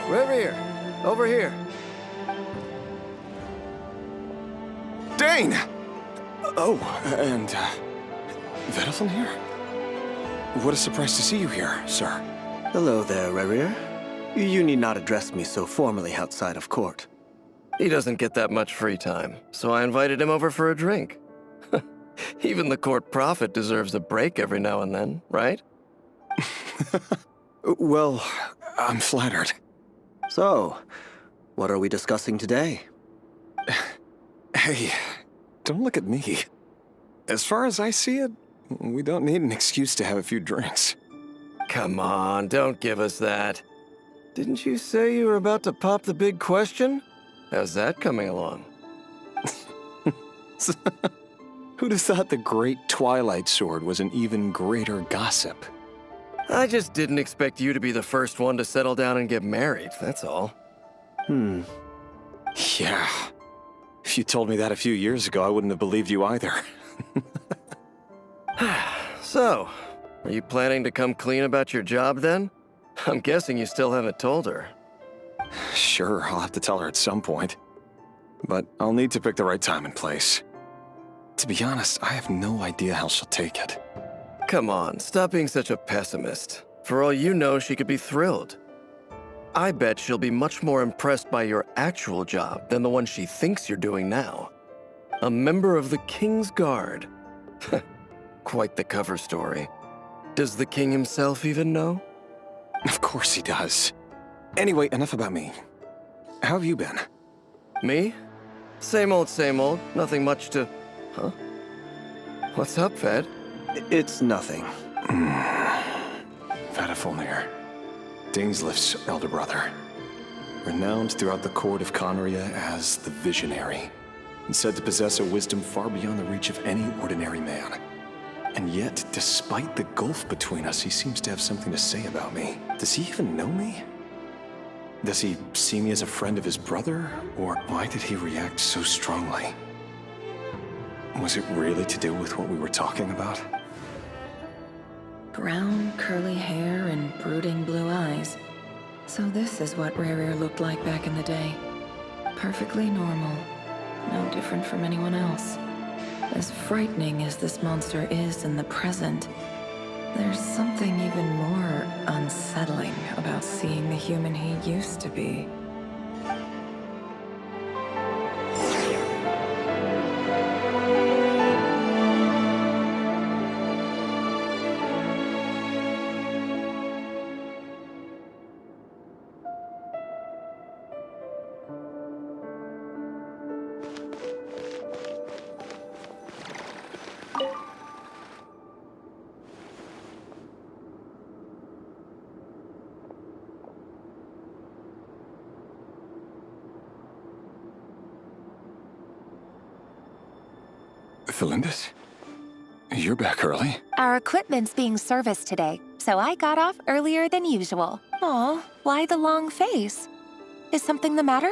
Reverie, over here. Dane! Oh, and, Vediflin here? What a surprise to see you here, sir. Hello there, Reverie. You need not address me so formally outside of court. He doesn't get that much free time, so I invited him over for a drink. Even the court prophet deserves a break every now and then, right? Well, I'm flattered. So, what are we discussing today? Hey, don't look at me. As far as I see it, we don't need an excuse to have a few drinks. Come on, don't give us that. Didn't you say you were about to pop the big question? How's that coming along? Who'd have thought the great Twilight Sword was an even greater gossip? I just didn't expect you to be the first one to settle down and get married, that's all. Yeah. If you told me that a few years ago, I wouldn't have believed you either. So, are you planning to come clean about your job then? I'm guessing you still haven't told her. Sure, I'll have to tell her at some point. But I'll need to pick the right time and place. To be honest, I have no idea how she'll take it. Come on, stop being such a pessimist. For all you know, she could be thrilled. I bet she'll be much more impressed by your actual job than the one she thinks you're doing now. A member of the King's Guard. Quite the cover story. Does the king himself even know? Of course he does. Anyway, enough about me. How have you been? Me? Same old, same old. Nothing much to... Huh? What's up, Ved? It's nothing. Vediflin, Dainsleif's elder brother. Renowned throughout the court of Khaenri'ah as the Visionary, and said to possess a wisdom far beyond the reach of any ordinary man. And yet, despite the gulf between us, he seems to have something to say about me. Does he even know me? Does he see me as a friend of his brother? Or why did he react so strongly? Was it really to do with what we were talking about? Brown, curly hair and brooding blue eyes. So this is what Khaenri'ah looked like back in the day. Perfectly normal. No different from anyone else. As frightening as this monster is in the present, there's something even more unsettling about seeing the human he used to be. Felindis? You're back early? Our equipment's being serviced today, so I got off earlier than usual. Aw, why the long face? Is something the matter?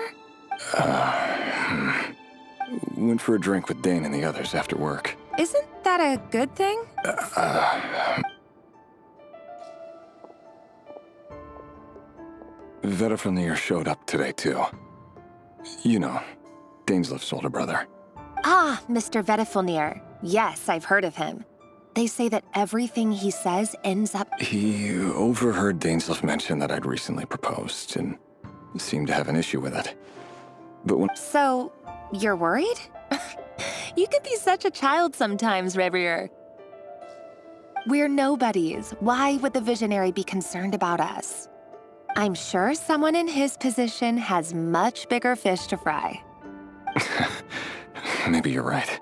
Went for a drink with Dane and the others after work. Isn't that a good thing? Vediflin showed up today, too. You know, Dainsleif's older brother. Ah, Mr. Vediflin. Yes, I've heard of him. They say that everything he says ends up... He overheard Dainsleif mention that I'd recently proposed, and seemed to have an issue with it. But when... So, you're worried? You can be such a child sometimes, Reverie. We're nobodies. Why would the Visionary be concerned about us? I'm sure someone in his position has much bigger fish to fry. Maybe you're right.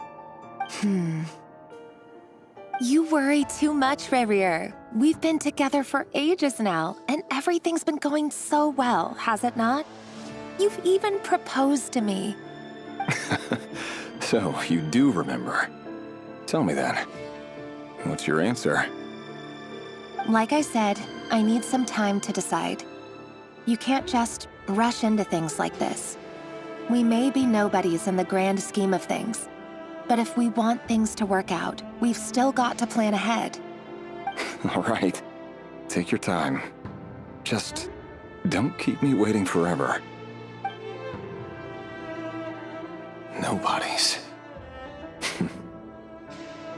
You worry too much, Reverie. We've been together for ages now, and everything's been going so well, has it not? You've even proposed to me. So, you do remember. Tell me then. What's your answer? Like I said, I need some time to decide. You can't just rush into things like this. We may be nobodies in the grand scheme of things, but if we want things to work out, we've still got to plan ahead. All right. Take your time. Just Don't keep me waiting forever. No bodies.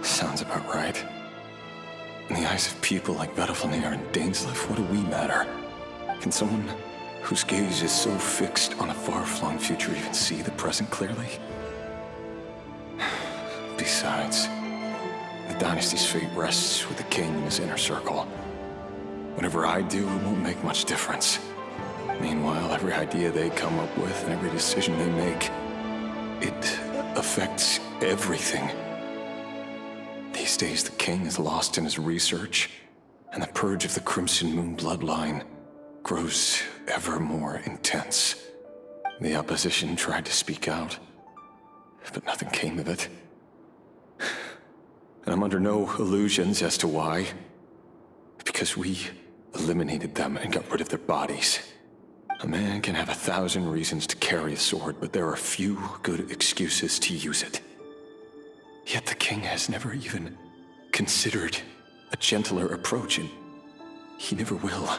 Sounds about right. In the eyes of people like Vedalfnir and Dainsleif, what do we matter? Can someone whose gaze is so fixed on a far-flung future even see the present clearly? Besides, the dynasty's fate rests with the king and his inner circle. Whatever I do, it won't make much difference. Meanwhile, every idea they come up with and every decision they make, it affects everything. These days, the king is lost in his research, and the purge of the Crimson Moon bloodline grows ever more intense. The opposition tried to speak out, but nothing came of it. And I'm under no illusions as to why. Because we eliminated them and got rid of their bodies. A man can have 1,000 reasons to carry a sword, but there are few good excuses to use it. Yet the king has never even considered a gentler approach, and he never will.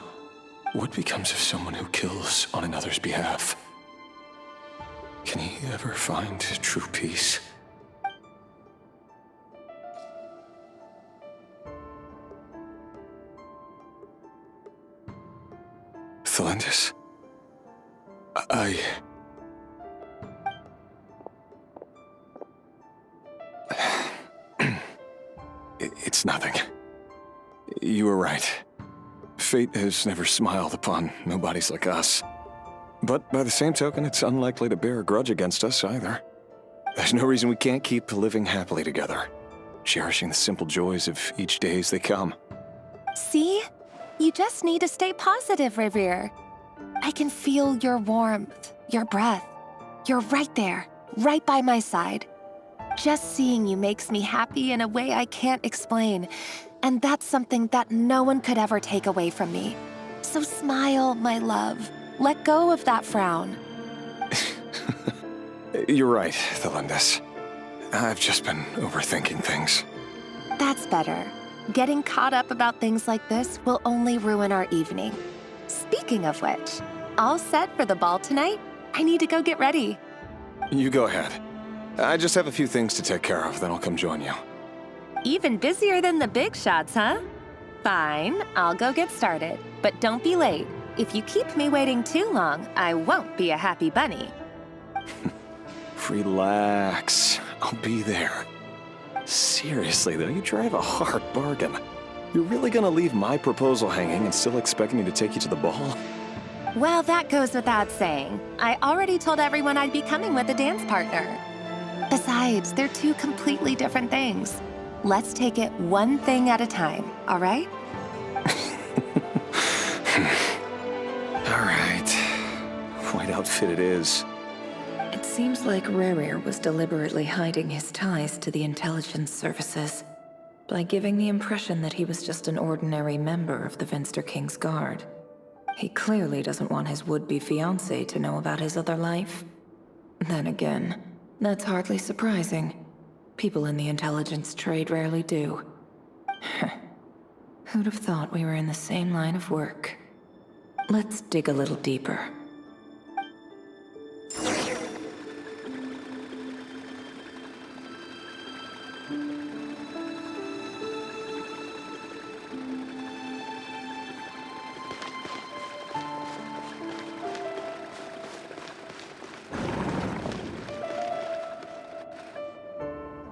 What becomes of someone who kills on another's behalf? Can he ever find true peace? Thelindis? It's nothing. You were right. Fate has never smiled upon nobodies like us. But by the same token, it's unlikely to bear a grudge against us either. There's no reason we can't keep living happily together, cherishing the simple joys of each day as they come. See? You just need to stay positive, Revere. I can feel your warmth, your breath. You're right there, right by my side. Just seeing you makes me happy in a way I can't explain. And that's something that no one could ever take away from me. So smile, my love. Let go of that frown. You're right, Thelindis. I've just been overthinking things. That's better. Getting caught up about things like this will only ruin our evening. Speaking of which, all set for the ball tonight? I need to go get ready. You go ahead. I just have a few things to take care of, then I'll come join you. Even busier than the big shots, huh? Fine, I'll go get started. But don't be late. If you keep me waiting too long, I won't be a happy bunny. Relax. I'll be there. Seriously, though, you drive a hard bargain. You're really gonna leave my proposal hanging and still expect me to take you to the ball? Well, that goes without saying. I already told everyone I'd be coming with a dance partner. Besides, they're two completely different things. Let's take it one thing at a time, all right? All right. White outfit it is. It seems like Rerir was deliberately hiding his ties to the intelligence services by giving the impression that he was just an ordinary member of the Vinster King's Guard. He clearly doesn't want his would-be fiancée to know about his other life. Then again, that's hardly surprising. People in the intelligence trade rarely do. Who'd have thought we were in the same line of work? Let's dig a little deeper.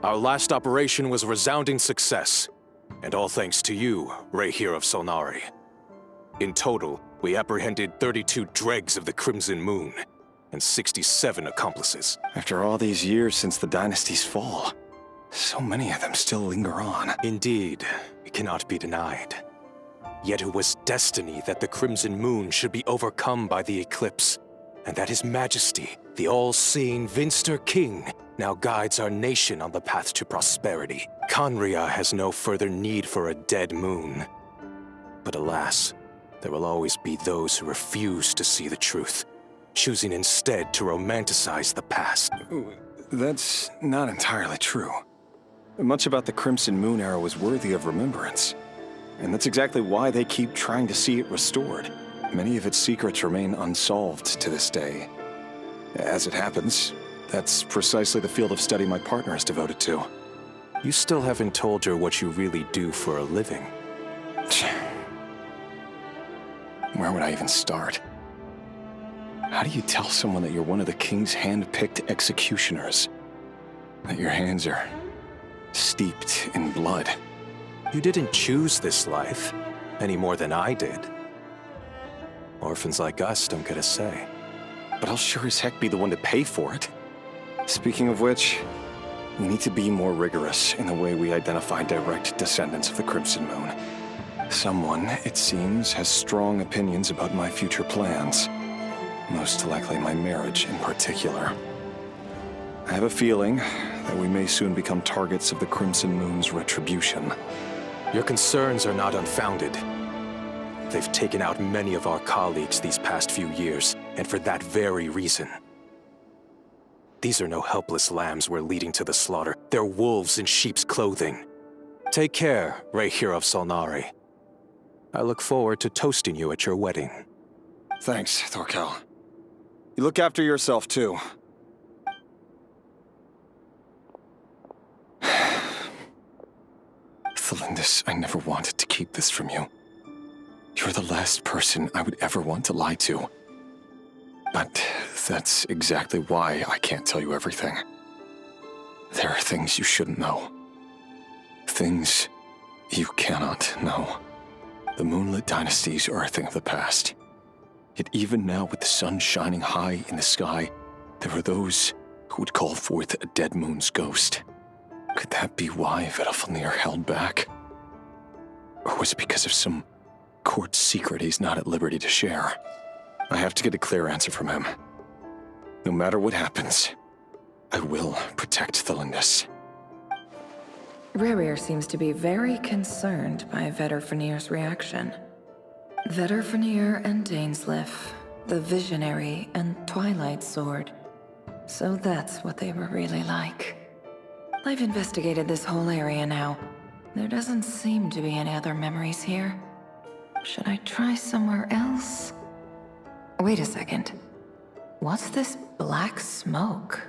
Our last operation was a resounding success, and all thanks to you, Rehir of Solnari. In total, we apprehended 32 dregs of the Crimson Moon, and 67 accomplices. After all these years since the dynasty's fall, so many of them still linger on. Indeed, it cannot be denied. Yet it was destiny that the Crimson Moon should be overcome by the eclipse, and that His Majesty, the all-seeing Vinster King, now guides our nation on the path to prosperity. Khaenri'ah has no further need for a dead moon. But alas, there will always be those who refuse to see the truth, choosing instead to romanticize the past. That's not entirely true. Much about the Crimson Moon era was worthy of remembrance. And that's exactly why they keep trying to see it restored. many of its secrets remain unsolved to this day. As it happens, that's precisely the field of study my partner is devoted to. You still haven't told her what you really do for a living. Where would I even start? How do you tell someone that you're one of the king's hand-picked executioners? That your hands are steeped in blood? You didn't choose this life, any more than I did. Orphans like us don't get a say. But I'll sure as heck be the one to pay for it. Speaking of which, we need to be more rigorous in the way we identify direct descendants of the Crimson Moon. Someone, it seems, has strong opinions about my future plans. Most likely my marriage in particular. I have a feeling that we may soon become targets of the Crimson Moon's retribution. Your concerns are not unfounded. They've taken out many of our colleagues these past few years, and for that very reason. These are no helpless lambs we're leading to the slaughter. They're wolves in sheep's clothing. Take care, Rayhir of Solnari. I look forward to toasting you at your wedding. Thanks, Thorkel. You look after yourself, too. Thelindis, I never wanted to keep this from you. You're the last person I would ever want to lie to. But that's exactly why I can't tell you everything. There are things you shouldn't know. Things you cannot know. The moonlit dynasties are a thing of the past. Yet even now, with the sun shining high in the sky, there are those who would call forth a dead moon's ghost. Could that be why Vedalfnir held back? Or was it because of some court secret he's not at liberty to share? I have to get a clear answer from him. No matter what happens, I will protect Thelindis. Rayhir seems to be very concerned by Vedalfnir's reaction. Vedalfnir and Dainsleif, the Visionary and Twilight Sword. So that's what they were really like. I've investigated this whole area now. There doesn't seem to be any other memories here. Should I try somewhere else? Wait a second. What's this black smoke?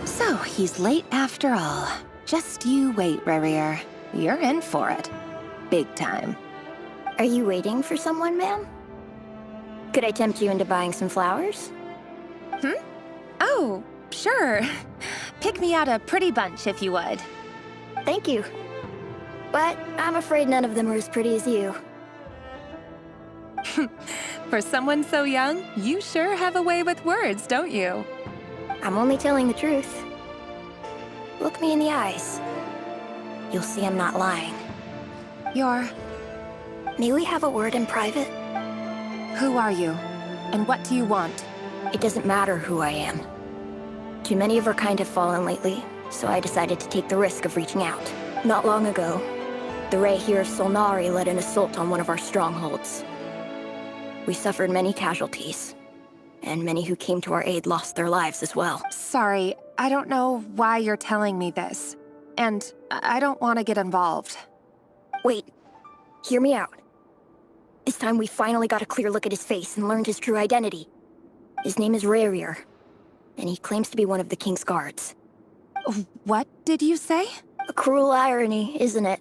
So, he's late after all. Just you wait, Rayhir. You're in for it. Big time. Are you waiting for someone, ma'am? Could I tempt you into buying some flowers? Oh, sure. Pick me out a pretty bunch if you would. Thank you. But I'm afraid none of them are as pretty as you. For someone so young, you sure have a way with words, don't you? I'm only telling the truth. Look me in the eyes. You'll see I'm not lying. May we have a word in private? Who are you? And what do you want? It doesn't matter who I am. Too many of our kind have fallen lately, so I decided to take the risk of reaching out. Not long ago, the Rayhir of Solnari led an assault on one of our strongholds. We suffered many casualties, and many who came to our aid lost their lives as well. Sorry, I don't know why you're telling me this. And I don't want to get involved. Wait, hear me out. This time we finally got a clear look at his face and learned his true identity. His name is Rayhir, and he claims to be one of the King's guards. What did you say? A cruel irony, isn't it?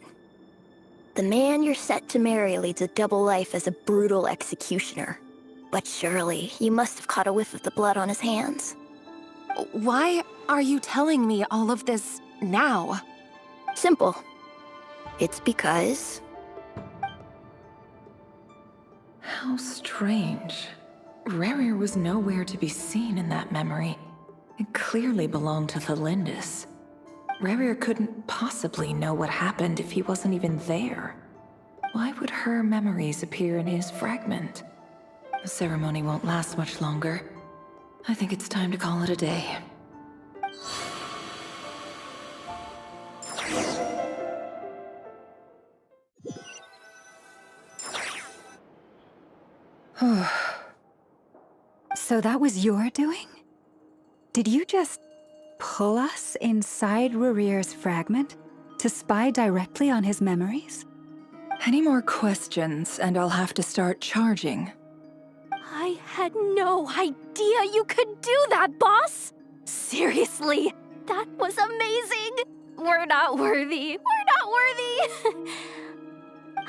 The man you're set to marry leads a double life as a brutal executioner. But surely, you must have caught a whiff of the blood on his hands. Why are you telling me all of this now? Simple. It's because... How strange. Rayhir was nowhere to be seen in that memory. It clearly belonged to Thelindis. Rayhir couldn't possibly know what happened if he wasn't even there. Why would her memories appear in his fragment? The ceremony won't last much longer. I think it's time to call it a day. So that was your doing? Did you just pull us inside Rarir's fragment to spy directly on his memories? Any more questions, and I'll have to start charging. I had no idea you could do that, boss! Seriously, that was amazing! We're not worthy. We're not worthy!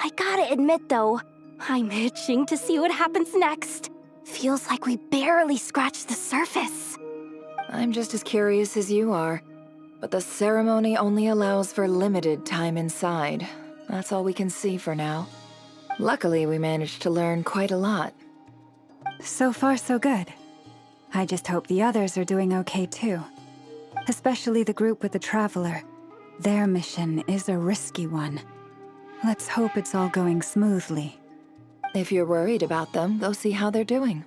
I gotta admit, though, I'm itching to see what happens next. Feels like we barely scratched the surface. I'm just as curious as you are, but the ceremony only allows for limited time inside. That's all we can see for now. Luckily, we managed to learn quite a lot. So far, so good. I just hope the others are doing okay too. Especially the group with the Traveler. Their mission is a risky one. Let's hope it's all going smoothly. If you're worried about them, go see how they're doing.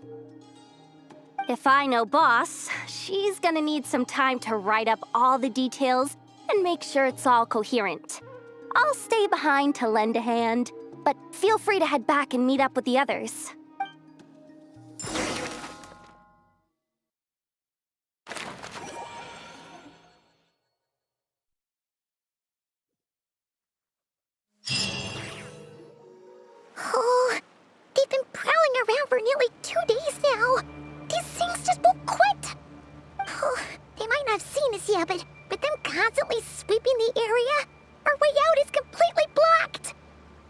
If I know Boss, she's gonna need some time to write up all the details and make sure it's all coherent. I'll stay behind to lend a hand, but feel free to head back and meet up with the others. Oh, they've been prowling around for nearly 2 days now. These things just won't quit. Oh, they might not have seen us yet, but them constantly sweeping the area, our way out is completely blocked.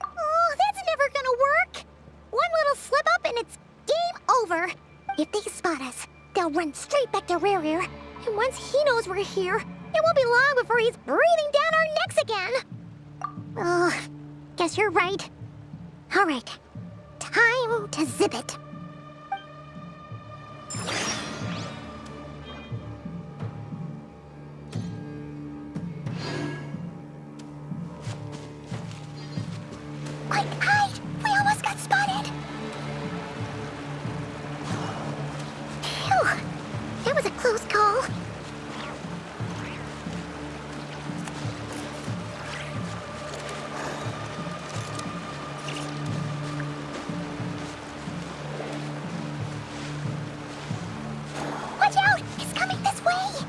Oh, that's never gonna work. One little slip up and it's game over. If they spot us, they'll run straight back to Rarir. And once he knows we're here, it won't be long before he's breathing down our necks again. Oh, guess you're right. All right, time to zip it. Quick, hide! We almost got spotted! Phew, that was a close call. Watch out! It's coming this way!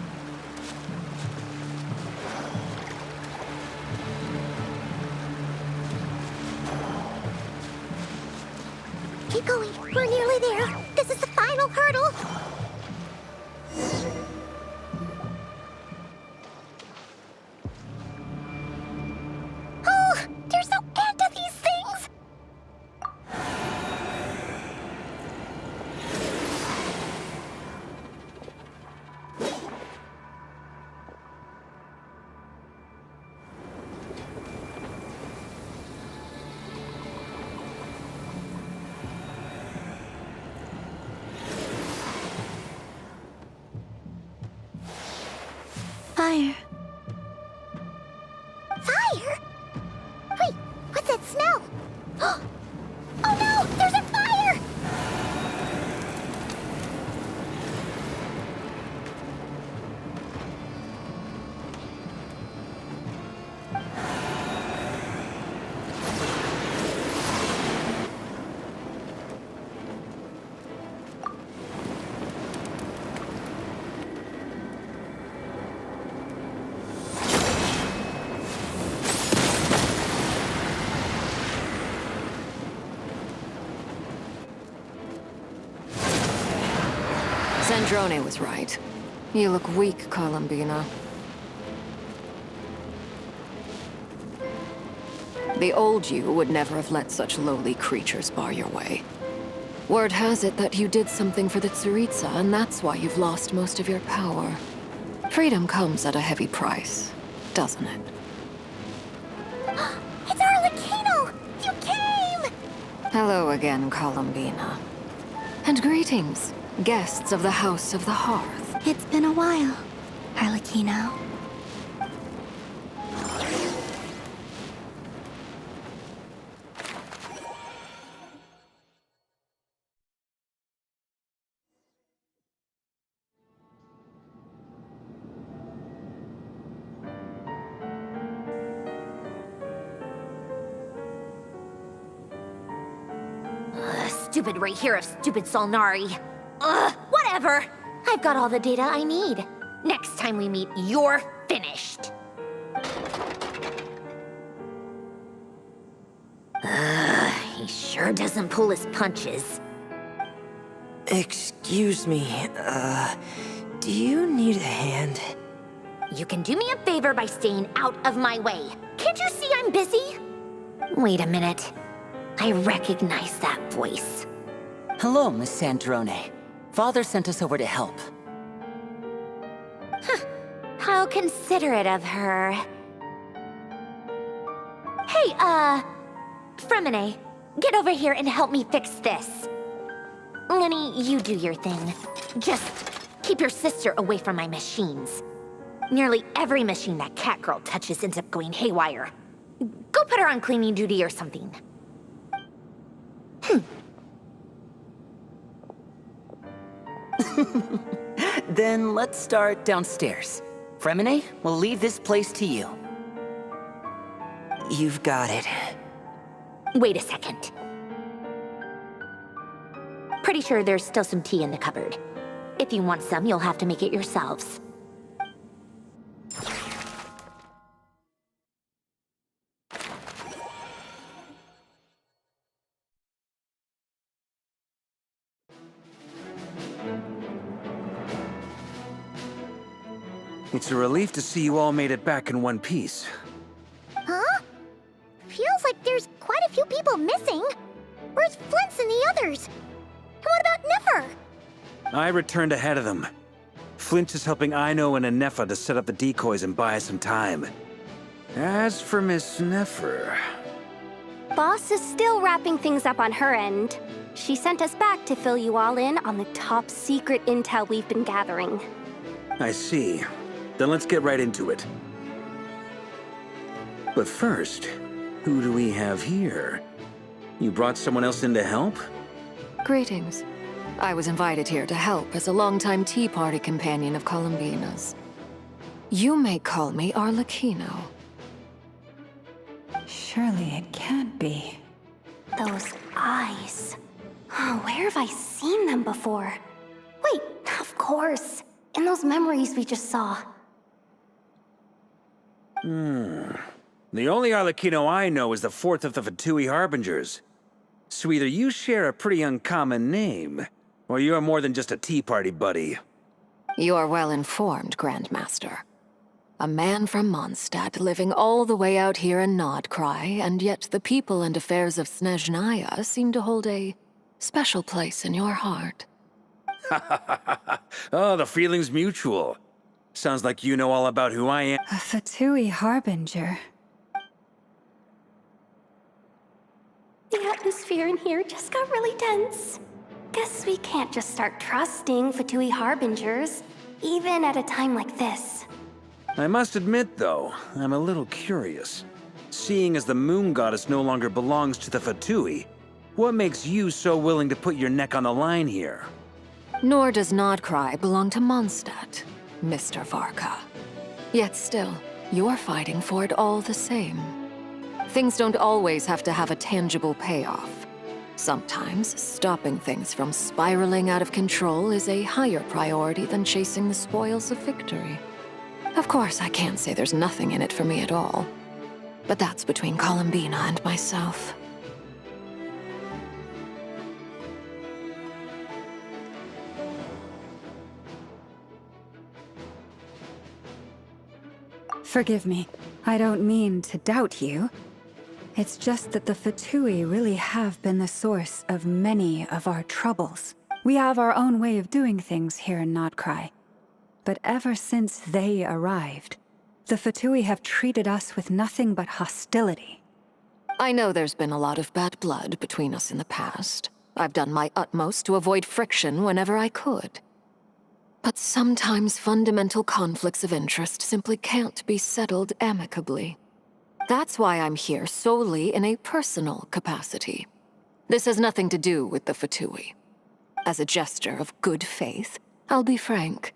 Keep going. We're nearly there. This is the final hurdle. Oh, there's no end to these things. Fire. Fire? Wait, what's that smell? Oh no, there's a fire! Sandrone was right. You look weak, Columbina. The old you would never have let such lowly creatures bar your way. Word has it that you did something for the Tsaritsa, and that's why you've lost most of your power. Freedom comes at a heavy price, doesn't it? It's Arlecchino! You came! Hello again, Columbina. And greetings, guests of the House of the Hearth. It's been a while, Arlecchino. Stupid right here of stupid Solnari. Ugh! Whatever. I've got all the data I need. Next time we meet, you're finished. He sure doesn't pull his punches. Excuse me, do you need a hand? You can do me a favor by staying out of my way. Can't you see I'm busy? Wait a minute. I recognize that voice. Hello, Miss Sandrone. Father sent us over to help. How considerate of her. Hey, Fremine, get over here and help me fix this. Lenny, you do your thing. Just keep your sister away from my machines. Nearly every machine that cat girl touches ends up going haywire. Go put her on cleaning duty or something. Then let's start downstairs. Fremine, we'll leave this place to you. You've got it. Wait a second. Pretty sure there's still some tea in the cupboard. If you want some, you'll have to make it yourselves. It's a relief to see you all made it back in one piece. Huh? Feels like there's quite a few people missing. Where's Flint's and the others? And what about Nefer? I returned ahead of them. Flint is helping Aino and Anefa to set up the decoys and buy us some time. As for Miss Nefer... Boss is still wrapping things up on her end. She sent us back to fill you all in on the top secret intel we've been gathering. I see. Then let's get right into it. But first, who do we have here? You brought someone else in to help? Greetings. I was invited here to help as a longtime Tea Party companion of Columbina's. You may call me Arlecchino. Surely it can't be. Those eyes. Oh, where have I seen them before? Wait, of course. In those memories we just saw. The only Arlecchino I know is the fourth of the Fatui Harbingers. So either you share a pretty uncommon name, or you're more than just a Tea Party buddy. You are well informed, Grandmaster. A man from Mondstadt living all the way out here in Nodcry, and yet the people and affairs of Snezhnaya seem to hold a special place in your heart. Oh, the feeling's mutual. Sounds like you know all about who I am. A Fatui Harbinger. The atmosphere in here just got really tense. Guess we can't just start trusting Fatui Harbingers, even at a time like this. I must admit, though, I'm a little curious. Seeing as the moon goddess no longer belongs to the Fatui, what makes you so willing to put your neck on the line here? Nor does Nodcry belong to Mondstadt, Mr. Varka. Yet still, you're fighting for it all the same. Things don't always have to have a tangible payoff. Sometimes, stopping things from spiraling out of control is a higher priority than chasing the spoils of victory. Of course, I can't say there's nothing in it for me at all. But that's between Columbina and myself. Forgive me. I don't mean to doubt you. It's just that the Fatui really have been the source of many of our troubles. We have our own way of doing things here in Nodcry. But ever since they arrived, the Fatui have treated us with nothing but hostility. I know there's been a lot of bad blood between us in the past. I've done my utmost to avoid friction whenever I could. But sometimes fundamental conflicts of interest simply can't be settled amicably. That's why I'm here solely in a personal capacity. This has nothing to do with the Fatui. As a gesture of good faith, I'll be frank.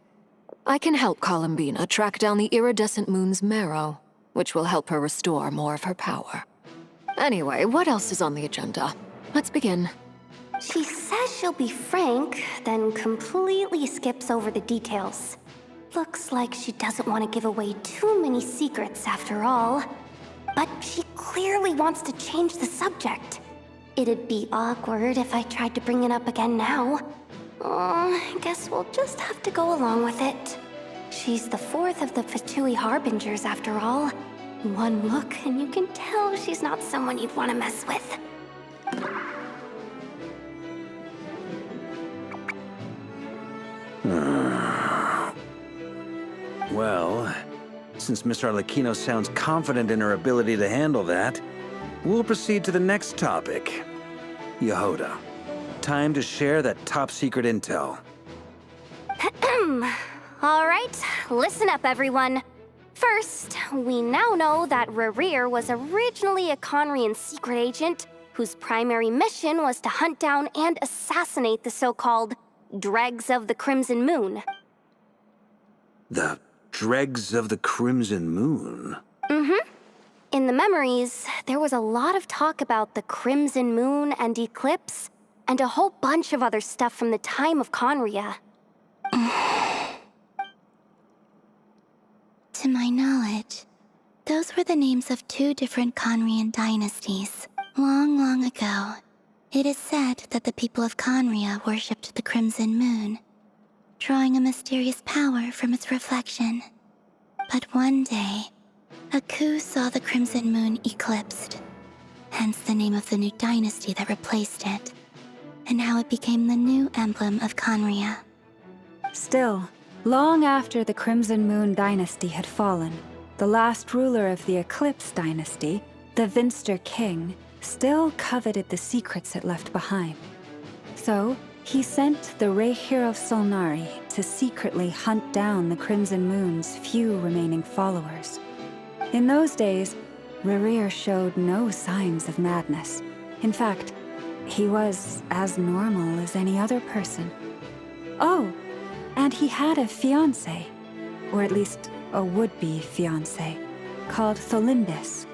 I can help Columbina track down the iridescent moon's marrow, which will help her restore more of her power. Anyway, what else is on the agenda? Let's begin. She says she'll be frank, then completely skips over the details. Looks like she doesn't want to give away too many secrets after all. But she clearly wants to change the subject. It'd be awkward if I tried to bring it up again now. I guess we'll just have to go along with it. She's the fourth of the Fatui Harbingers after all. One look and you can tell she's not someone you'd want to mess with. Well, since Miss Arlecchino sounds confident in her ability to handle that, we'll proceed to the next topic. Yehoda, time to share that top-secret intel. All right, listen up, everyone. First, we now know that Rerir was originally a Khaenri'ah secret agent whose primary mission was to hunt down and assassinate the so-called Dregs of the Crimson Moon. The Dregs of the Crimson Moon? Mm-hmm. In the memories, there was a lot of talk about the Crimson Moon and Eclipse, and a whole bunch of other stuff from the time of Khaenri'ah. To my knowledge, those were the names of two different Khaenri'ah dynasties. Long, long ago, it is said that the people of Khaenri'ah worshipped the Crimson Moon, drawing a mysterious power from its reflection. But one day, a coup saw the Crimson Moon eclipsed, hence the name of the new dynasty that replaced it, and how it became the new emblem of Khaenri'ah. Still, long after the Crimson Moon dynasty had fallen, the last ruler of the Eclipse dynasty, the Vinster King, still coveted the secrets it left behind. So, he sent the Rehir of Solnari to secretly hunt down the Crimson Moon's few remaining followers. In those days, Rerir showed no signs of madness. In fact, he was as normal as any other person. Oh, and he had a fiancé, or at least a would-be fiancé, called Tholindis.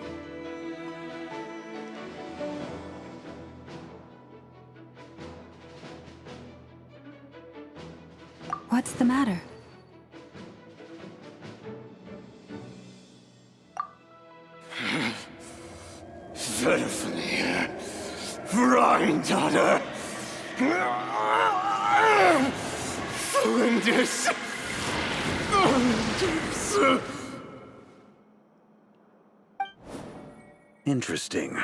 What's the matter? Verfnir, Freindaughter, Flinders. Interesting.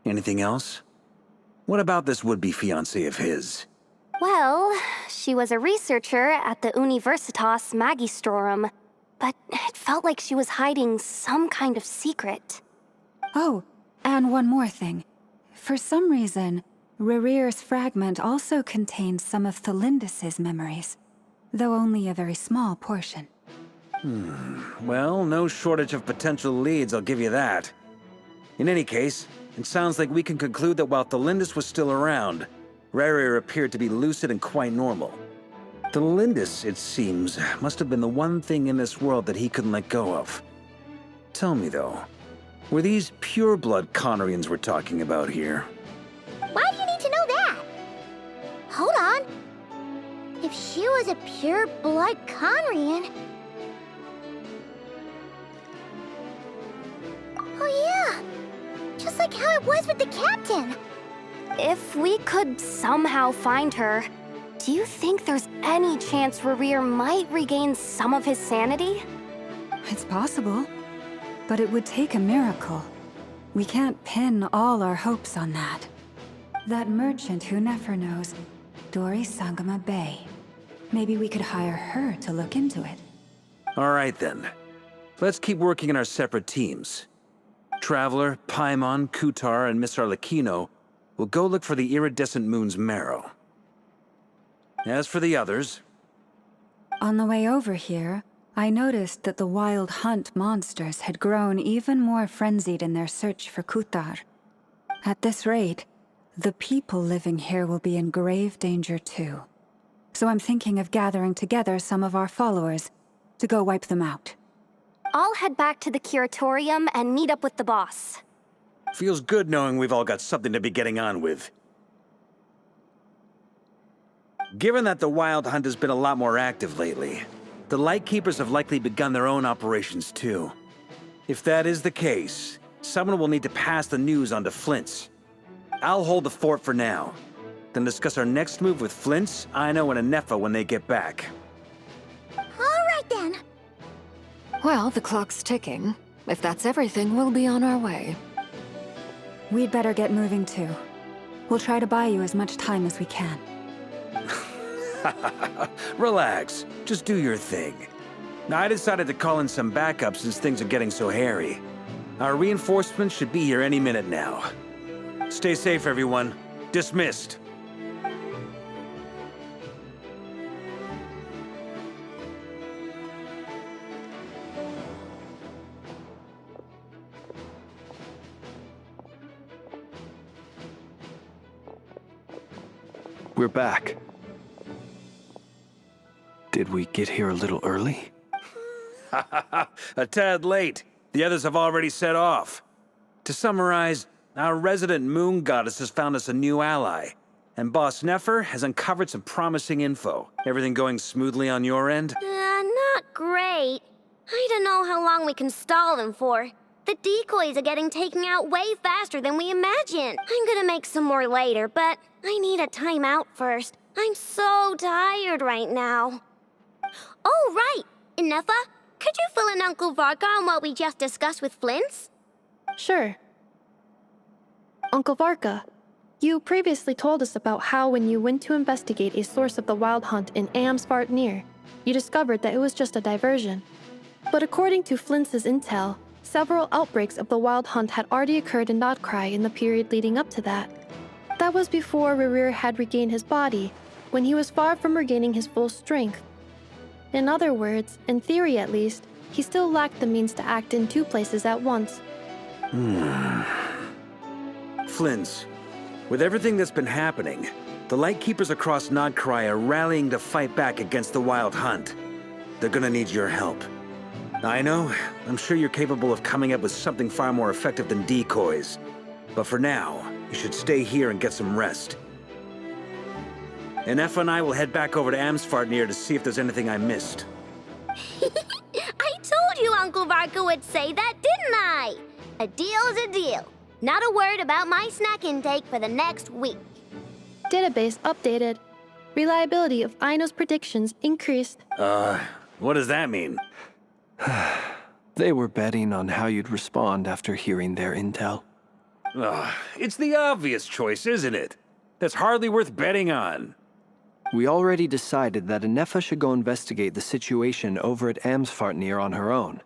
Anything else? What about this would-be fiancé of his? Well, she was a researcher at the Universitas Magistrorum, but it felt like she was hiding some kind of secret. Oh, and one more thing. For some reason, Rerir's fragment also contains some of Tholindis' memories, though only a very small portion. Well, no shortage of potential leads, I'll give you that. In any case, it sounds like we can conclude that while Tholindis was still around, Rerir appeared to be lucid and quite normal. Tholindis, it seems, must have been the one thing in this world that he couldn't let go of. Tell me, though, were these pure-blood Khaenri'ahs we're talking about here? Why do you need to know that? Hold on. If she was a pure-blood Khaenri'ah... Oh yeah! Just like how it was with the captain! If we could somehow find her, do you think there's any chance Rerir might regain some of his sanity? It's possible, but it would take a miracle. We can't pin all our hopes on that. That merchant who never knows, Dori Sangama Bay. Maybe we could hire her to look into it. All right, then. Let's keep working in our separate teams. Traveler, Paimon, Kutar, and Miss Arlecchino will go look for the iridescent moon's marrow. As for the others... On the way over here, I noticed that the wild hunt monsters had grown even more frenzied in their search for Kutar. At this rate, the people living here will be in grave danger too. So I'm thinking of gathering together some of our followers to go wipe them out. I'll head back to the curatorium and meet up with the boss. Feels good knowing we've all got something to be getting on with. Given that the Wild Hunt has been a lot more active lately, the Lightkeepers have likely begun their own operations too. If that is the case, someone will need to pass the news on to Flint's. I'll hold the fort for now, then discuss our next move with Flint's, Aino, and Anefa when they get back. All right then. Well, the clock's ticking. If that's everything, we'll be on our way. We'd better get moving too. We'll try to buy you as much time as we can. Relax. Just do your thing. I decided to call in some backup since things are getting so hairy. Our reinforcements should be here any minute now. Stay safe, everyone. Dismissed. We're back. Did we get here a little early? A tad late. The others have already set off. To summarize, our resident moon goddess has found us a new ally, and Boss Nefer has uncovered some promising info. Everything going smoothly on your end? Not great. I don't know how long we can stall them for. The decoys are getting taken out way faster than we imagined. I'm gonna make some more later, but I need a timeout first. I'm so tired right now. Oh, right! Anefa, could you fill in Uncle Varka on what we just discussed with Flint's? Sure. Uncle Varka, you previously told us about how when you went to investigate a source of the Wild Hunt in Amsvartnir, you discovered that it was just a diversion. But according to Flint's intel, several outbreaks of the Wild Hunt had already occurred in Nodcry in the period leading up to that. That was before Rerir had regained his body, when he was far from regaining his full strength. In other words, in theory at least, he still lacked the means to act in two places at once. Flint's, with everything that's been happening, the Lightkeepers across Nodcry are rallying to fight back against the Wild Hunt. They're gonna need your help. I know, I'm sure you're capable of coming up with something far more effective than decoys. But for now, you should stay here and get some rest. Anefa and I will head back over to Amsvartnir to see if there's anything I missed. I told you Uncle Varka would say that, didn't I? A deal's a deal. Not a word about my snack intake for the next week. Database updated. Reliability of Aino's predictions increased. What does that mean? They were betting on how you'd respond after hearing their intel. It's the obvious choice, isn't it? That's hardly worth betting on. We already decided that Anefa should go investigate the situation over at Amsvartnir on her own.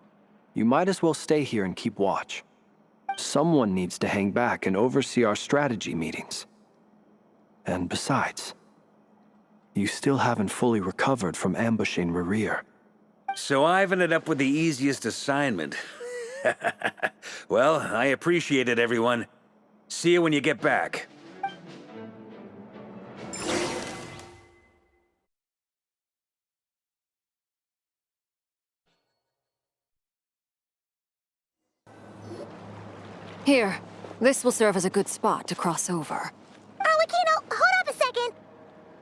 You might as well stay here and keep watch. Someone needs to hang back and oversee our strategy meetings. And besides, you still haven't fully recovered from ambushing Rerir. So I've ended up with the easiest assignment. Well, I appreciate it, everyone. See you when you get back. Here, this will serve as a good spot to cross over. Arlecchino, hold up a second.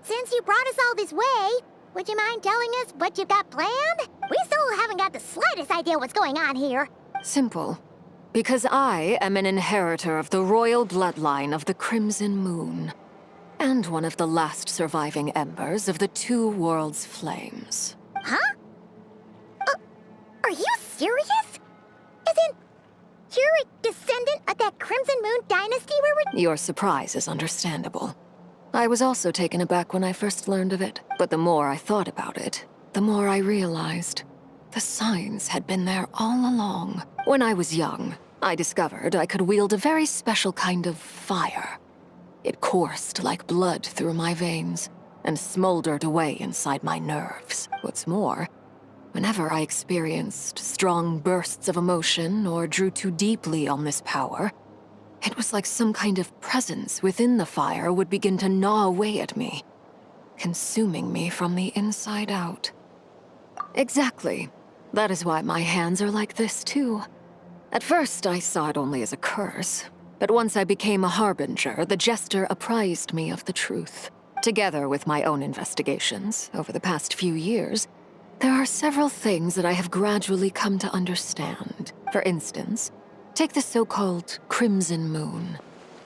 Since you brought us all this way, would you mind telling us what you've got planned? We still haven't got the slightest idea what's going on here. Simple. Because I am an inheritor of the royal bloodline of the Crimson Moon, and one of the last surviving embers of the Two Worlds' flames. Huh? Are you serious? As in, you're a descendant of that Crimson Moon dynasty Your surprise is understandable. I was also taken aback when I first learned of it, but the more I thought about it, the more I realized the signs had been there all along. When I was young, I discovered I could wield a very special kind of fire. It coursed like blood through my veins and smoldered away inside my nerves. What's more, whenever I experienced strong bursts of emotion or drew too deeply on this power, it was like some kind of presence within the fire would begin to gnaw away at me, consuming me from the inside out. Exactly. That is why my hands are like this, too. At first, I saw it only as a curse, but once I became a harbinger, the jester apprised me of the truth. Together with my own investigations over the past few years, there are several things that I have gradually come to understand. For instance, take the so-called Crimson Moon.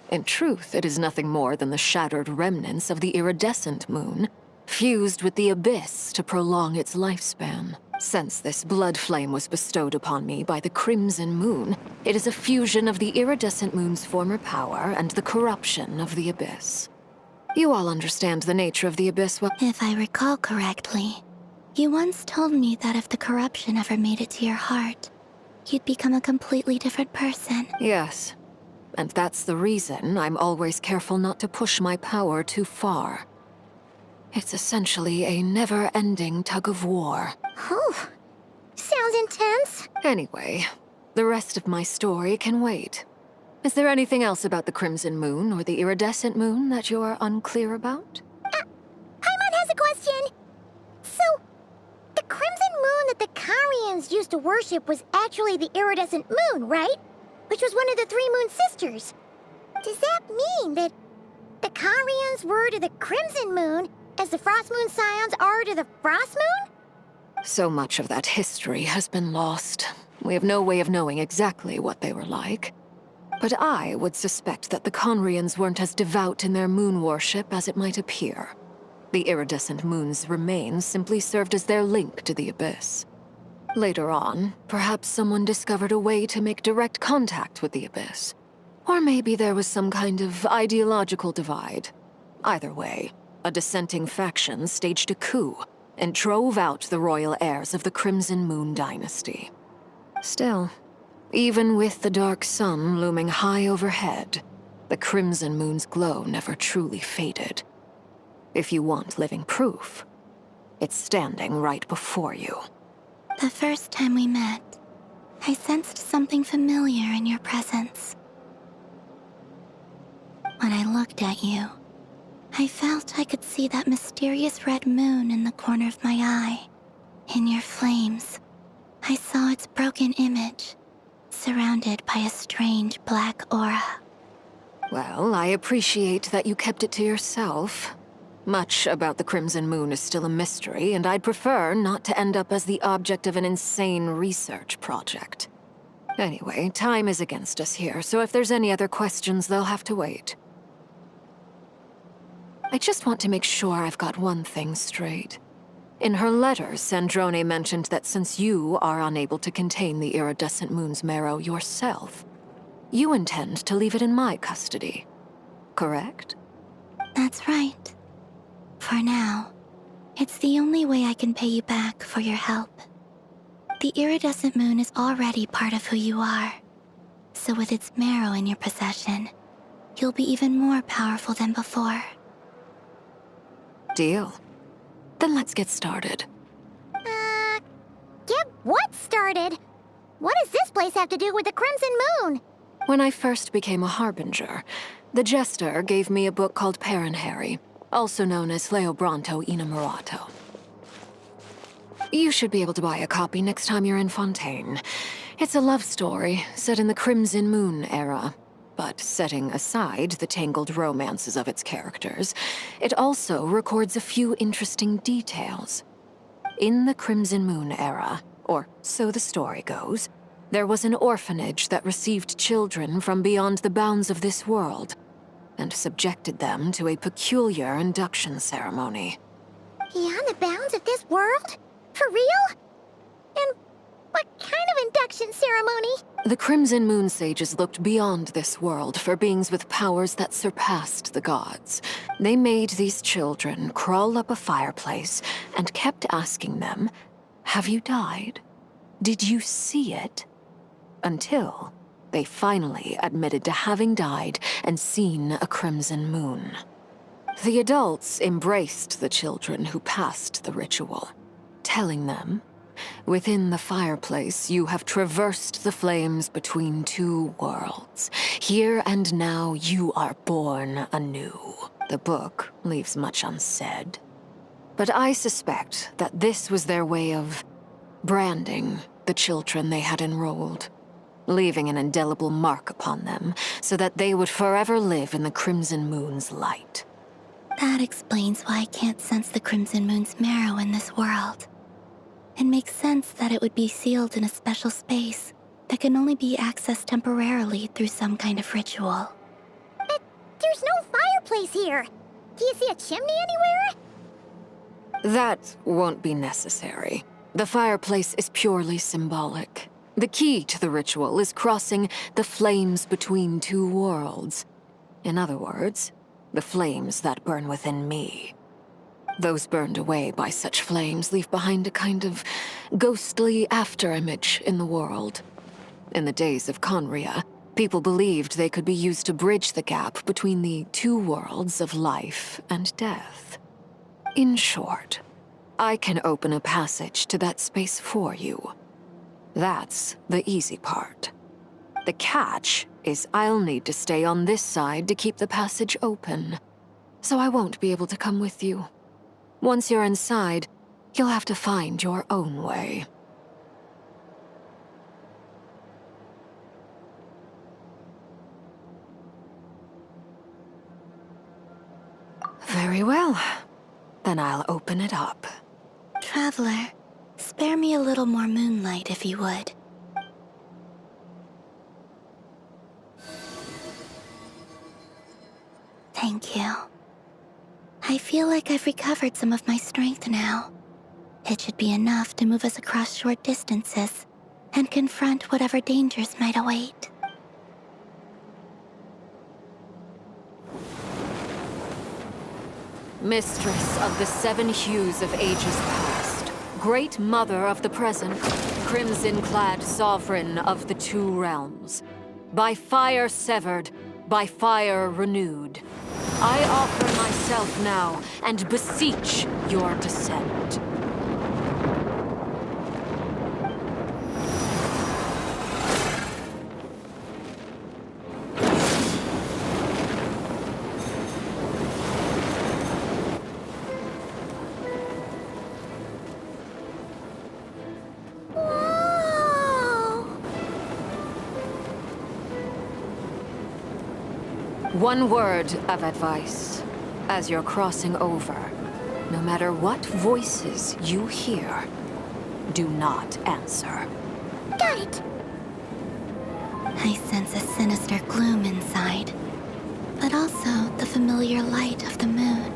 In truth, it is nothing more than the shattered remnants of the iridescent moon, fused with the abyss to prolong its lifespan. Since this blood flame was bestowed upon me by the Crimson Moon, it is a fusion of the iridescent moon's former power and the corruption of the abyss. You all understand the nature of the abyss well? If I recall correctly, you once told me that if the corruption ever made it to your heart, you'd become a completely different person. Yes. And that's the reason I'm always careful not to push my power too far. It's essentially a never-ending tug-of-war. Oh, sounds intense. Anyway, the rest of my story can wait. Is there anything else about the Crimson Moon or the iridescent moon that you're unclear about? Paimon has a question. So, the Crimson Moon that the Khaenri'ahs used to worship was actually the iridescent moon, right? Which was one of the three moon sisters. Does that mean that the Khaenri'ahs were to the Crimson Moon as the Frost Moon Scions are to the Frost Moon? So much of that history has been lost. We have no way of knowing exactly what they were like. But I would suspect that the Khaenri'ahs weren't as devout in their moon worship as it might appear. The iridescent moon's remains simply served as their link to the abyss. Later on, perhaps someone discovered a way to make direct contact with the abyss. Or maybe there was some kind of ideological divide. Either way, a dissenting faction staged a coup and drove out the royal heirs of the Crimson Moon dynasty. Still, even with the dark sun looming high overhead, the Crimson Moon's glow never truly faded. If you want living proof, it's standing right before you. The first time we met, I sensed something familiar in your presence. When I looked at you, I felt I could see that mysterious red moon in the corner of my eye. In your flames, I saw its broken image, surrounded by a strange black aura. Well, I appreciate that you kept it to yourself. Much about the Crimson Moon is still a mystery, and I'd prefer not to end up as the object of an insane research project. Anyway, time is against us here, so if there's any other questions, they'll have to wait. I just want to make sure I've got one thing straight. In her letter, Sandrone mentioned that since you are unable to contain the iridescent moon's marrow yourself, you intend to leave it in my custody. Correct? That's right. For now, it's the only way I can pay you back for your help. The iridescent moon is already part of who you are. So with its marrow in your possession, you'll be even more powerful than before. Deal. Then let's get started. Get what started? What does this place have to do with the Crimson Moon? When I first became a Harbinger, the Jester gave me a book called Khaenri'ah, also known as Leobranto Inamorato. You should be able to buy a copy next time you're in Fontaine. It's a love story set in the Crimson Moon era. But setting aside the tangled romances of its characters, it also records a few interesting details. In the Crimson Moon era, or so the story goes, there was an orphanage that received children from beyond the bounds of this world, and subjected them to a peculiar induction ceremony. Beyond the bounds of this world? For real? And what kind of induction ceremony? The Crimson Moon sages looked beyond this world for beings with powers that surpassed the gods. They made these children crawl up a fireplace and kept asking them, "Have you died? Did you see it?" Until they finally admitted to having died and seen a crimson moon. The adults embraced the children who passed the ritual, telling them, "Within the fireplace, you have traversed the flames between two worlds. Here and now, you are born anew." The book leaves much unsaid. But I suspect that this was their way of branding the children they had enrolled, leaving an indelible mark upon them so that they would forever live in the Crimson Moon's light. That explains why I can't sense the Crimson Moon's marrow in this world. It makes sense that it would be sealed in a special space that can only be accessed temporarily through some kind of ritual. But there's no fireplace here. Do you see a chimney anywhere? That won't be necessary. The fireplace is purely symbolic. The key to the ritual is crossing the flames between two worlds. In other words, the flames that burn within me. Those burned away by such flames leave behind a kind of ghostly afterimage in the world. In the days of Khaenri'ah, people believed they could be used to bridge the gap between the two worlds of life and death. In short, I can open a passage to that space for you. That's the easy part. The catch is I'll need to stay on this side to keep the passage open, so I won't be able to come with you. Once you're inside, you'll have to find your own way. Very well. Then I'll open it up. Traveler, spare me a little more moonlight if you would. Thank you. I feel like I've recovered some of my strength now. It should be enough to move us across short distances and confront whatever dangers might await. Mistress of the 7 hues of ages past, great mother of the present, crimson-clad sovereign of the 2 realms, by fire severed, by fire renewed, I offer myself now and beseech your descent. One word of advice. As you're crossing over, no matter what voices you hear, do not answer. Got it! I sense a sinister gloom inside, but also the familiar light of the moon.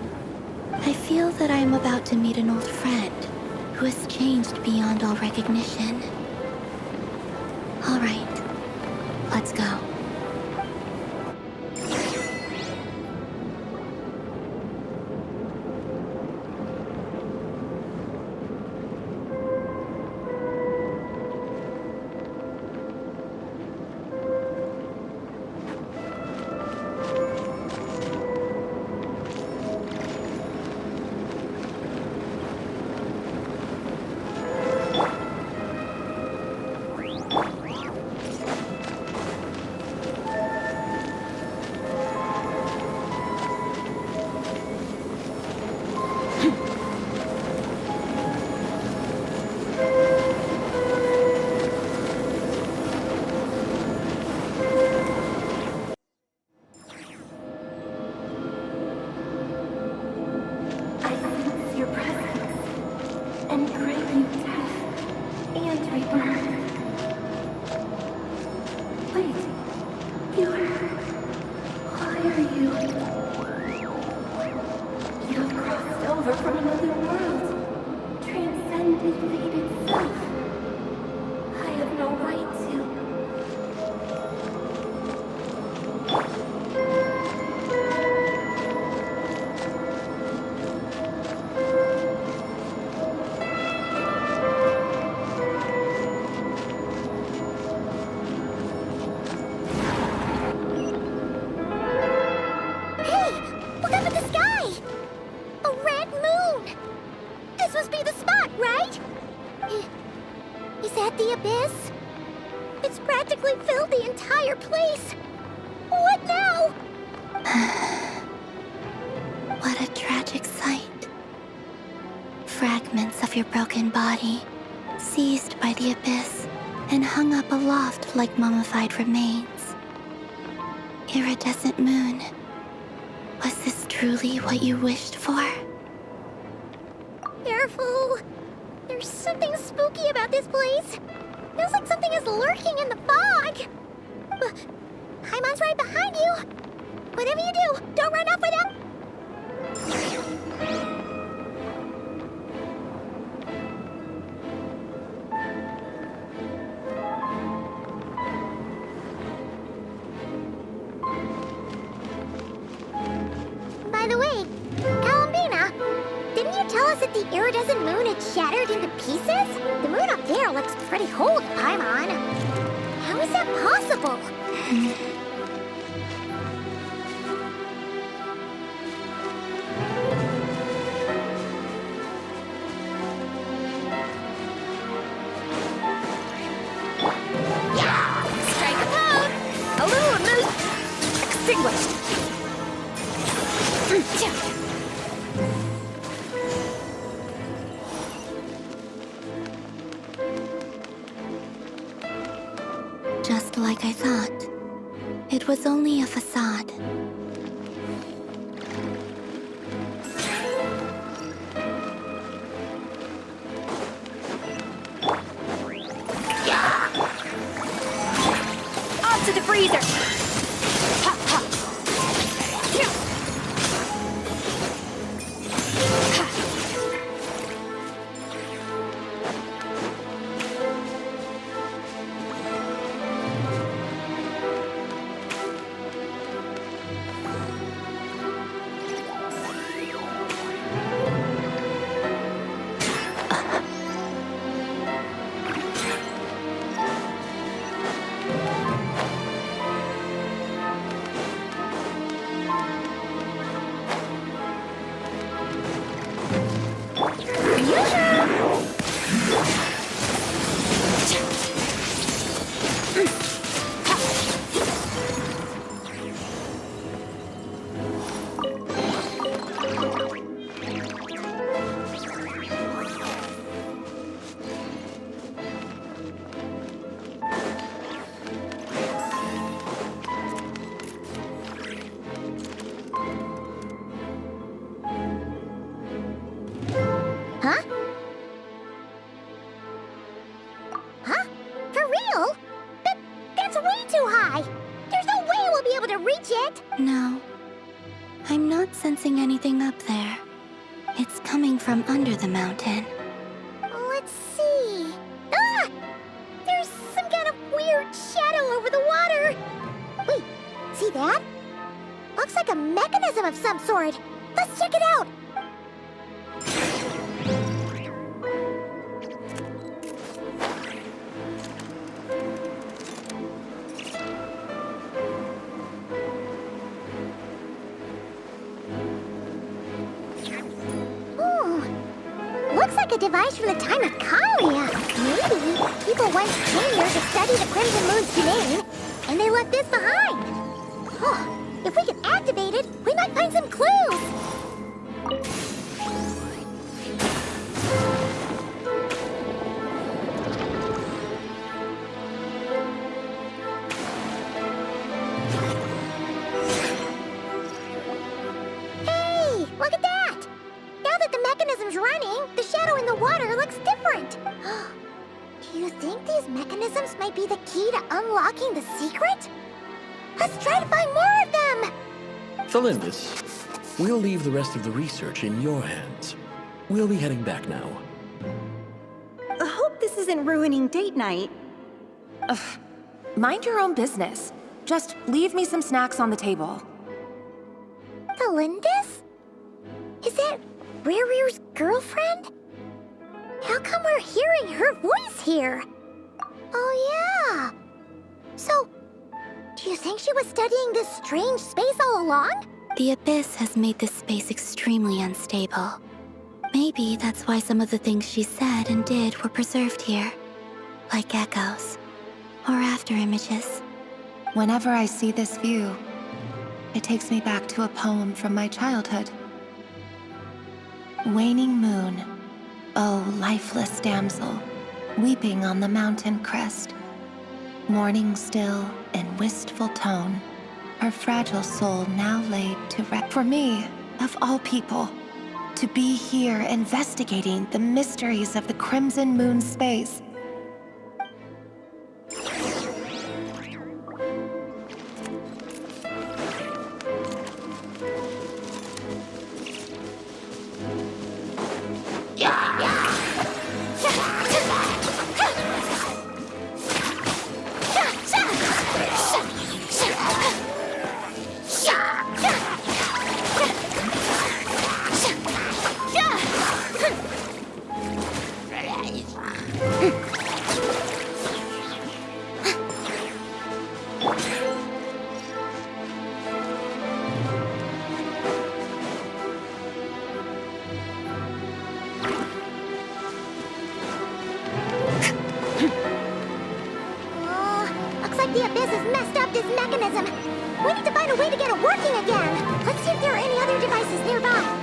I feel that I am about to meet an old friend who has changed beyond all recognition. All right, let's go. Body, seized by the abyss, and hung up aloft like mummified remains. Iridescent moon. Was this true? truly what you wished for? Careful! There's something spooky about this place. Feels like something is lurking in the fog. Paimon's right behind you. Whatever you do, don't run off without... By the way, Columbina, didn't you tell us that the iridescent moon had shattered into pieces? The moon up there looks pretty cold, Paimon. How is that possible? Strike a pose! Illuminate! Extinguished! Just like I thought. It was only a facade. On to the freezer! Ha, ha. Huh? Huh? For real? That's way too high! There's no way we'll be able to reach it! No. I'm not sensing anything up there. It's coming from under the mountain. Let's see... Ah! There's some kind of weird shadow over the water! Wait, see that? Looks like a mechanism of some sort. Let's check it out! Looks like a device from the time of Khaenri'ah. Maybe people once came here to study the Crimson Moon's domain, and they left this behind. Oh, if we can activate it, we might find some clues. Hey, look at that! Now that the mechanism's running, the shadow in the water looks different. Do you think these mechanisms might be the key to unlocking the secret? Let's try to find more of them! Felindis, we'll leave the rest of the research in your hands. We'll be heading back now. I hope this isn't ruining date night. Ugh. Mind your own business. Just leave me some snacks on the table. Felindis? Is that Rear's girlfriend? How come we're hearing her voice here? Oh yeah! So, do you think she was studying this strange space all along? The Abyss has made this space extremely unstable. Maybe that's why some of the things she said and did were preserved here. Like echoes. Or after images. Whenever I see this view, it takes me back to a poem from my childhood. Waning moon, oh lifeless damsel, weeping on the mountain crest. Mourning still in wistful tone, her fragile soul now laid to rest. For me, of all people, to be here investigating the mysteries of the Crimson Moon space. Looks like the Abyss has messed up this mechanism. We need to find a way to get it working again. Let's see if there are any other devices nearby.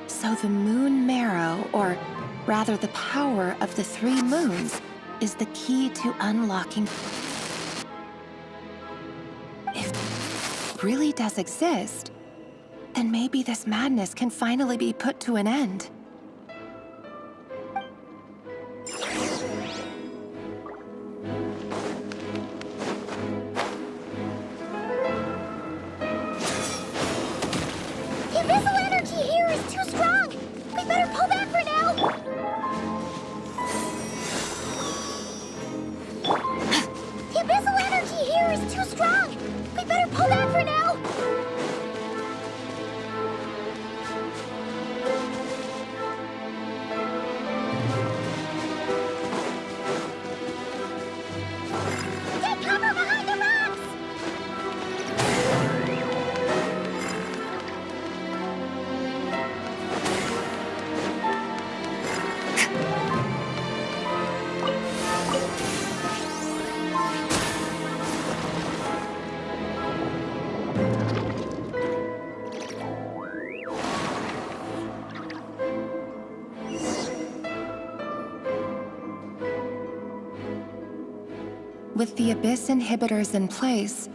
So the moon marrow, or rather the power of the 3 moons, is the key to unlocking... If it really does exist, then maybe this madness can finally be put to an end. With the Abyss inhibitors in place,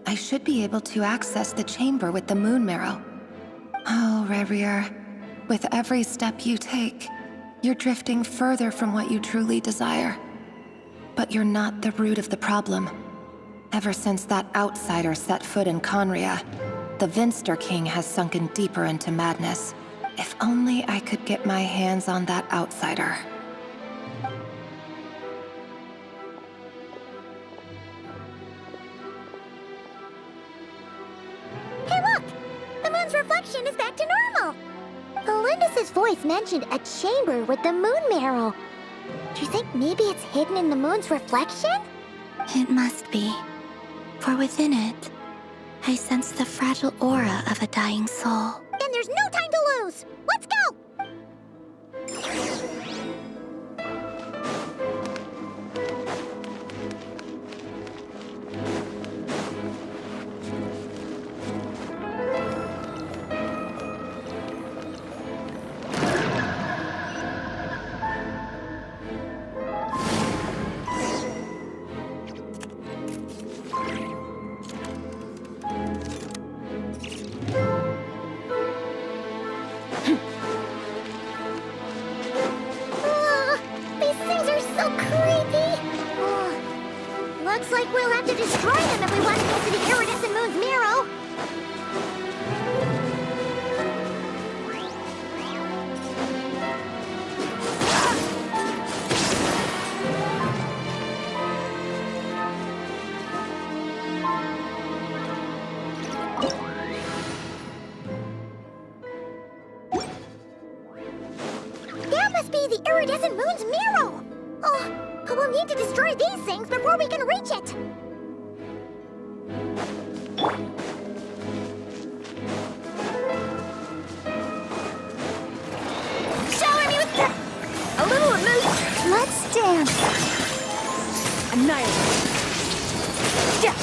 I should be able to access the chamber with the moon marrow. Oh, Rerir, with every step you take, you're drifting further from what you truly desire. But you're not the root of the problem. Ever since that outsider set foot in Khaenri'ah, the Vinster King has sunken deeper into madness. If only I could get my hands on that outsider. Reflection is back to normal. Elendis' voice mentioned a chamber with the moon marrow. Do you think maybe it's hidden in the moon's reflection? It must be. For within it, I sense the fragile aura of a dying soul. Then there's no time to lose! Let's go! Looks like we'll have to destroy them if we want to get to the iridescent moon's marrow. must be the iridescent moon's marrow! Oh, but we'll need to destroy these things before we can reach it! Shower me with a little emotion! Let's dance! Annihilate! Yeah!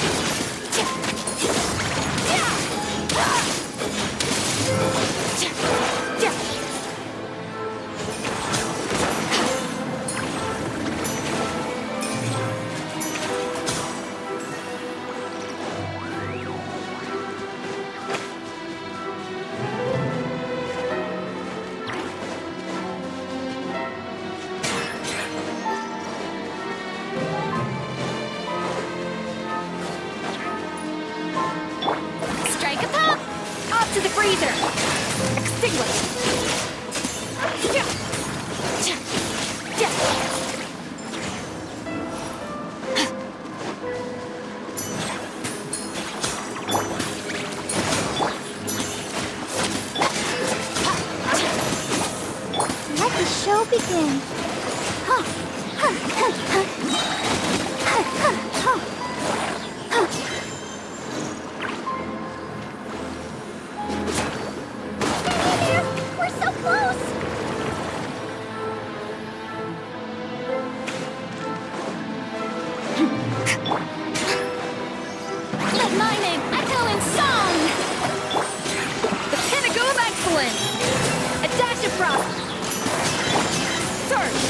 Strike a pop! Off to the freezer! Extinguish! Let the show begin. We're so close! Let my name echo in song! The pinnacle of excellence! A dash of frost! Surge!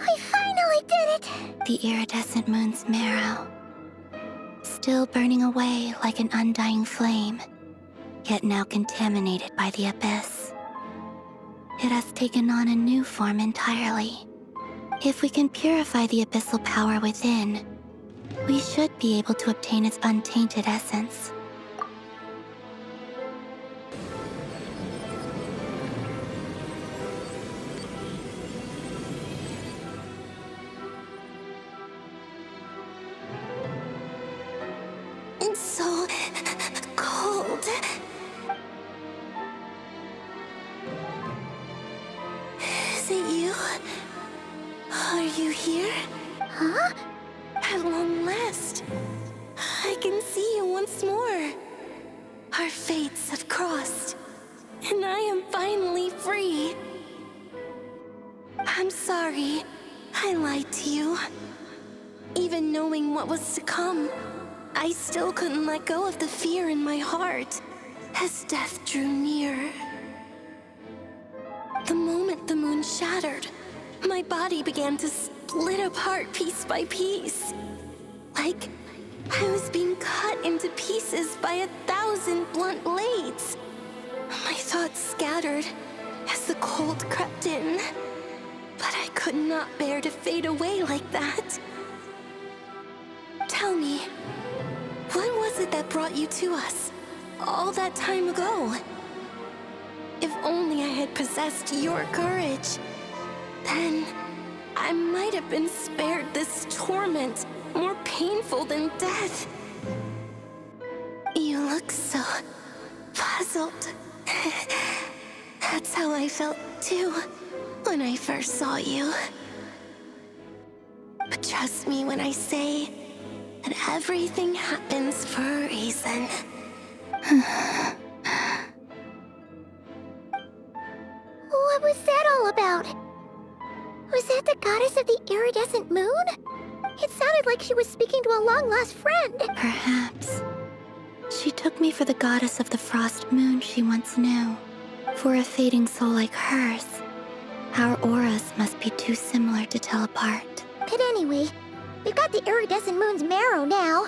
We finally did it! The iridescent moon's marrow, still burning away like an undying flame, yet now contaminated by the abyss. It has taken on a new form entirely. If we can purify the abyssal power within, we should be able to obtain its untainted essence. It's so cold. Is it you? Are you here? Huh? At long last, I can see you once more. Our fates have crossed, and I am finally free. I'm sorry, I lied to you. Even knowing what was to come, I still couldn't let go of the fear in my heart as death drew near. The moment the moon shattered, my body began to split apart piece by piece. Like I was being cut into pieces by 1,000 blunt blades. My thoughts scattered as the cold crept in, but I could not bear to fade away like that. Tell me, what was it that brought you to us all that time ago? If only I had possessed your courage, then I might have been spared this torment more painful than death. You look so puzzled. That's how I felt too when I first saw you. But trust me when I say that everything happens for a reason. What was that all about? Was that the goddess of the iridescent moon? It sounded like she was speaking to a long-lost friend. Perhaps. She took me for the goddess of the frost moon she once knew. For a fading soul like hers, our auras must be too similar to tell apart. But anyway, we've got the iridescent moon's marrow now.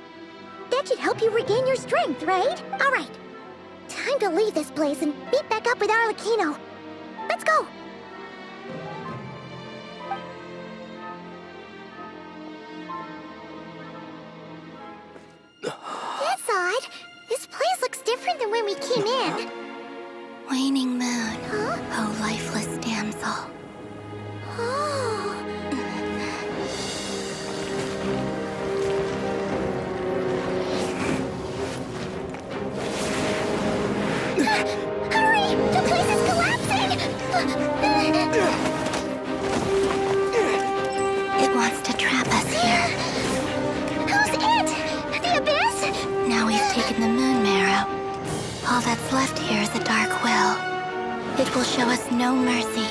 That should help you regain your strength, right? All right. Time to leave this place and meet back up with Arlecchino. Let's go! taken the moon marrow, all that's left here is a dark will. It will show us no mercy.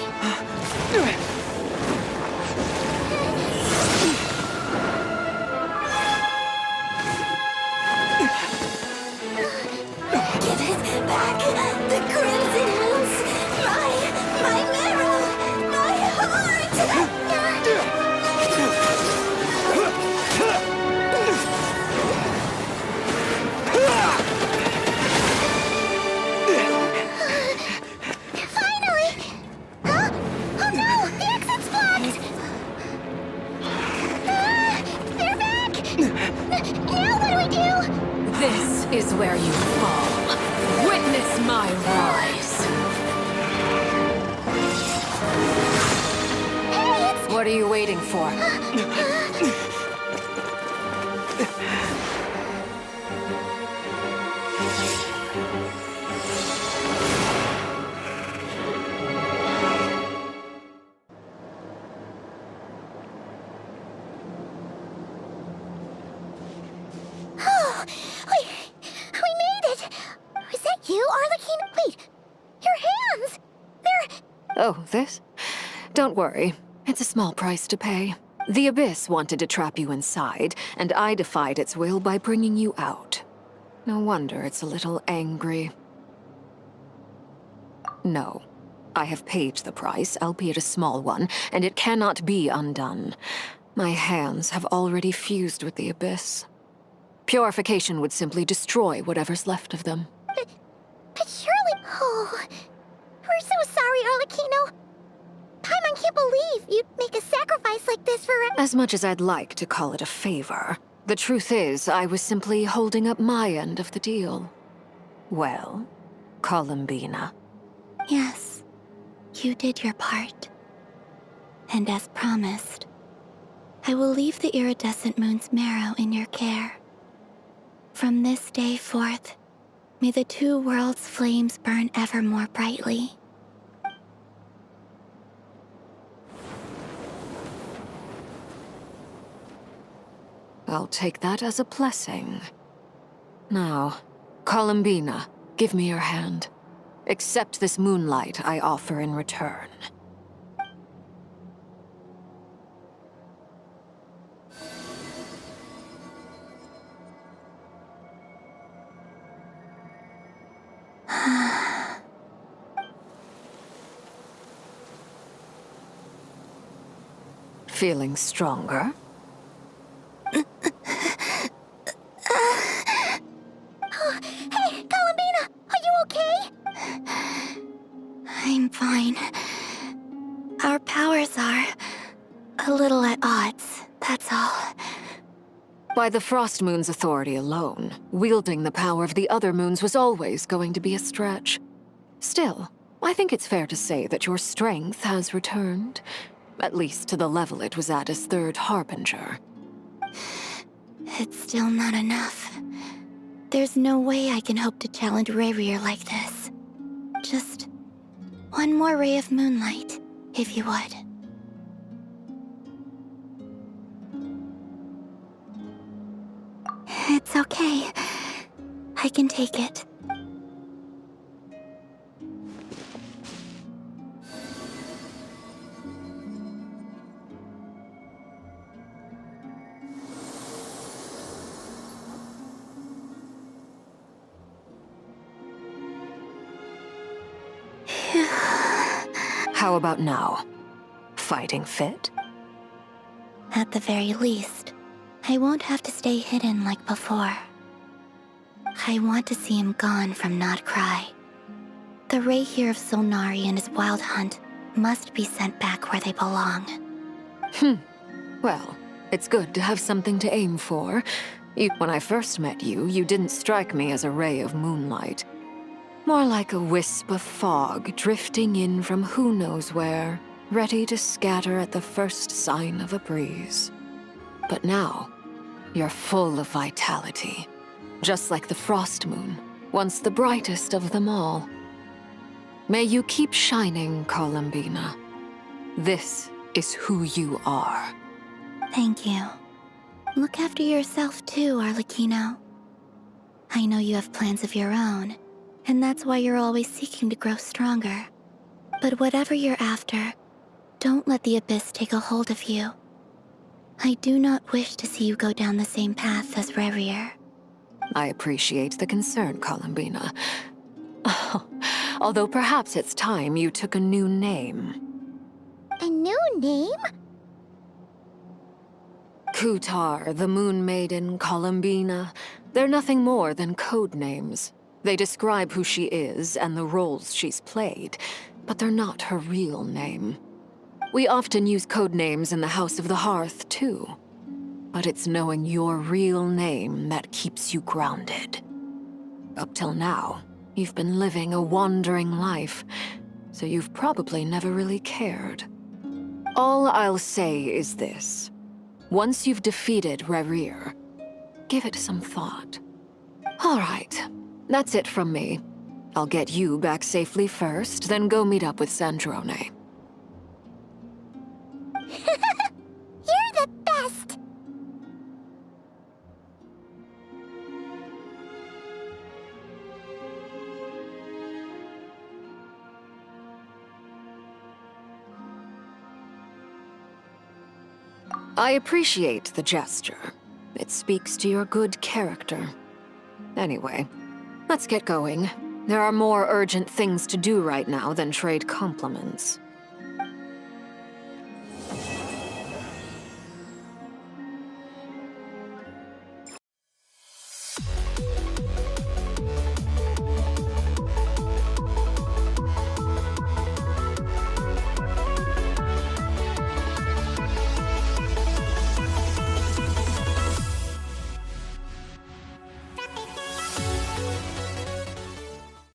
Give it back! The crimson moons! My marrow! My heart! Finally! Huh? Oh no! The exit's blocked! They're back! Now what do we do? This is where you fall. Witness my rise. What are you waiting for? Oh, we made it! Is that you, Arlecchino? Wait, your hands! They're... Oh, this? Don't worry. It's a small price to pay. The Abyss wanted to trap you inside, and I defied its will by bringing you out. No wonder it's a little angry. No. I have paid the price, albeit a small one, and it cannot be undone. My hands have already fused with the Abyss. Purification would simply destroy whatever's left of them. But surely... Oh, we're so sorry, Arlecchino. Paimon can't believe you'd make a sacrifice like this for... As much as I'd like to call it a favor, the truth is I was simply holding up my end of the deal. Well, Columbina. Yes, you did your part. And as promised, I will leave the iridescent moon's marrow in your care. From this day forth, may the two worlds' flames burn ever more brightly. I'll take that as a blessing. Now, Columbina, give me your hand. Accept this moonlight I offer in return. Feeling stronger? Hey, Columbina, are you okay? I'm fine. Our powers are a little at odds, that's all. By the Frost Moon's authority alone, wielding the power of the other moons was always going to be a stretch. Still, I think it's fair to say that your strength has returned, at least to the level it was at as Third Harbinger. It's still not enough. There's no way I can hope to challenge Rayrir like this. Just one more ray of moonlight, if you would. It's okay. I can take it. How about now? Fighting fit? At the very least, I won't have to stay hidden like before. I want to see him gone from Nodcry. The Rayrir of Solnari and his wild hunt must be sent back where they belong. Well, it's good to have something to aim for. When I first met you, you didn't strike me as a ray of moonlight. More like a wisp of fog drifting in from who knows where, ready to scatter at the first sign of a breeze. But now, you're full of vitality. Just like the Frost Moon, once the brightest of them all. May you keep shining, Columbina. This is who you are. Thank you. Look after yourself too, Arlecchino. I know you have plans of your own, and that's why you're always seeking to grow stronger. But whatever you're after, don't let the Abyss take a hold of you. I do not wish to see you go down the same path as Rerir. I appreciate the concern, Columbina. Although perhaps it's time you took a new name. A new name? Kutar, the Moon Maiden, Columbina. They're nothing more than code names. They describe who she is and the roles she's played, but they're not her real name. We often use code names in the House of the Hearth, too. But it's knowing your real name that keeps you grounded. Up till now, you've been living a wandering life, so you've probably never really cared. All I'll say is this. Once you've defeated Rerir, give it some thought. All right, that's it from me. I'll get you back safely first, then go meet up with Sandrone. You're the best! I appreciate the gesture. It speaks to your good character. Anyway, let's get going. There are more urgent things to do right now than trade compliments.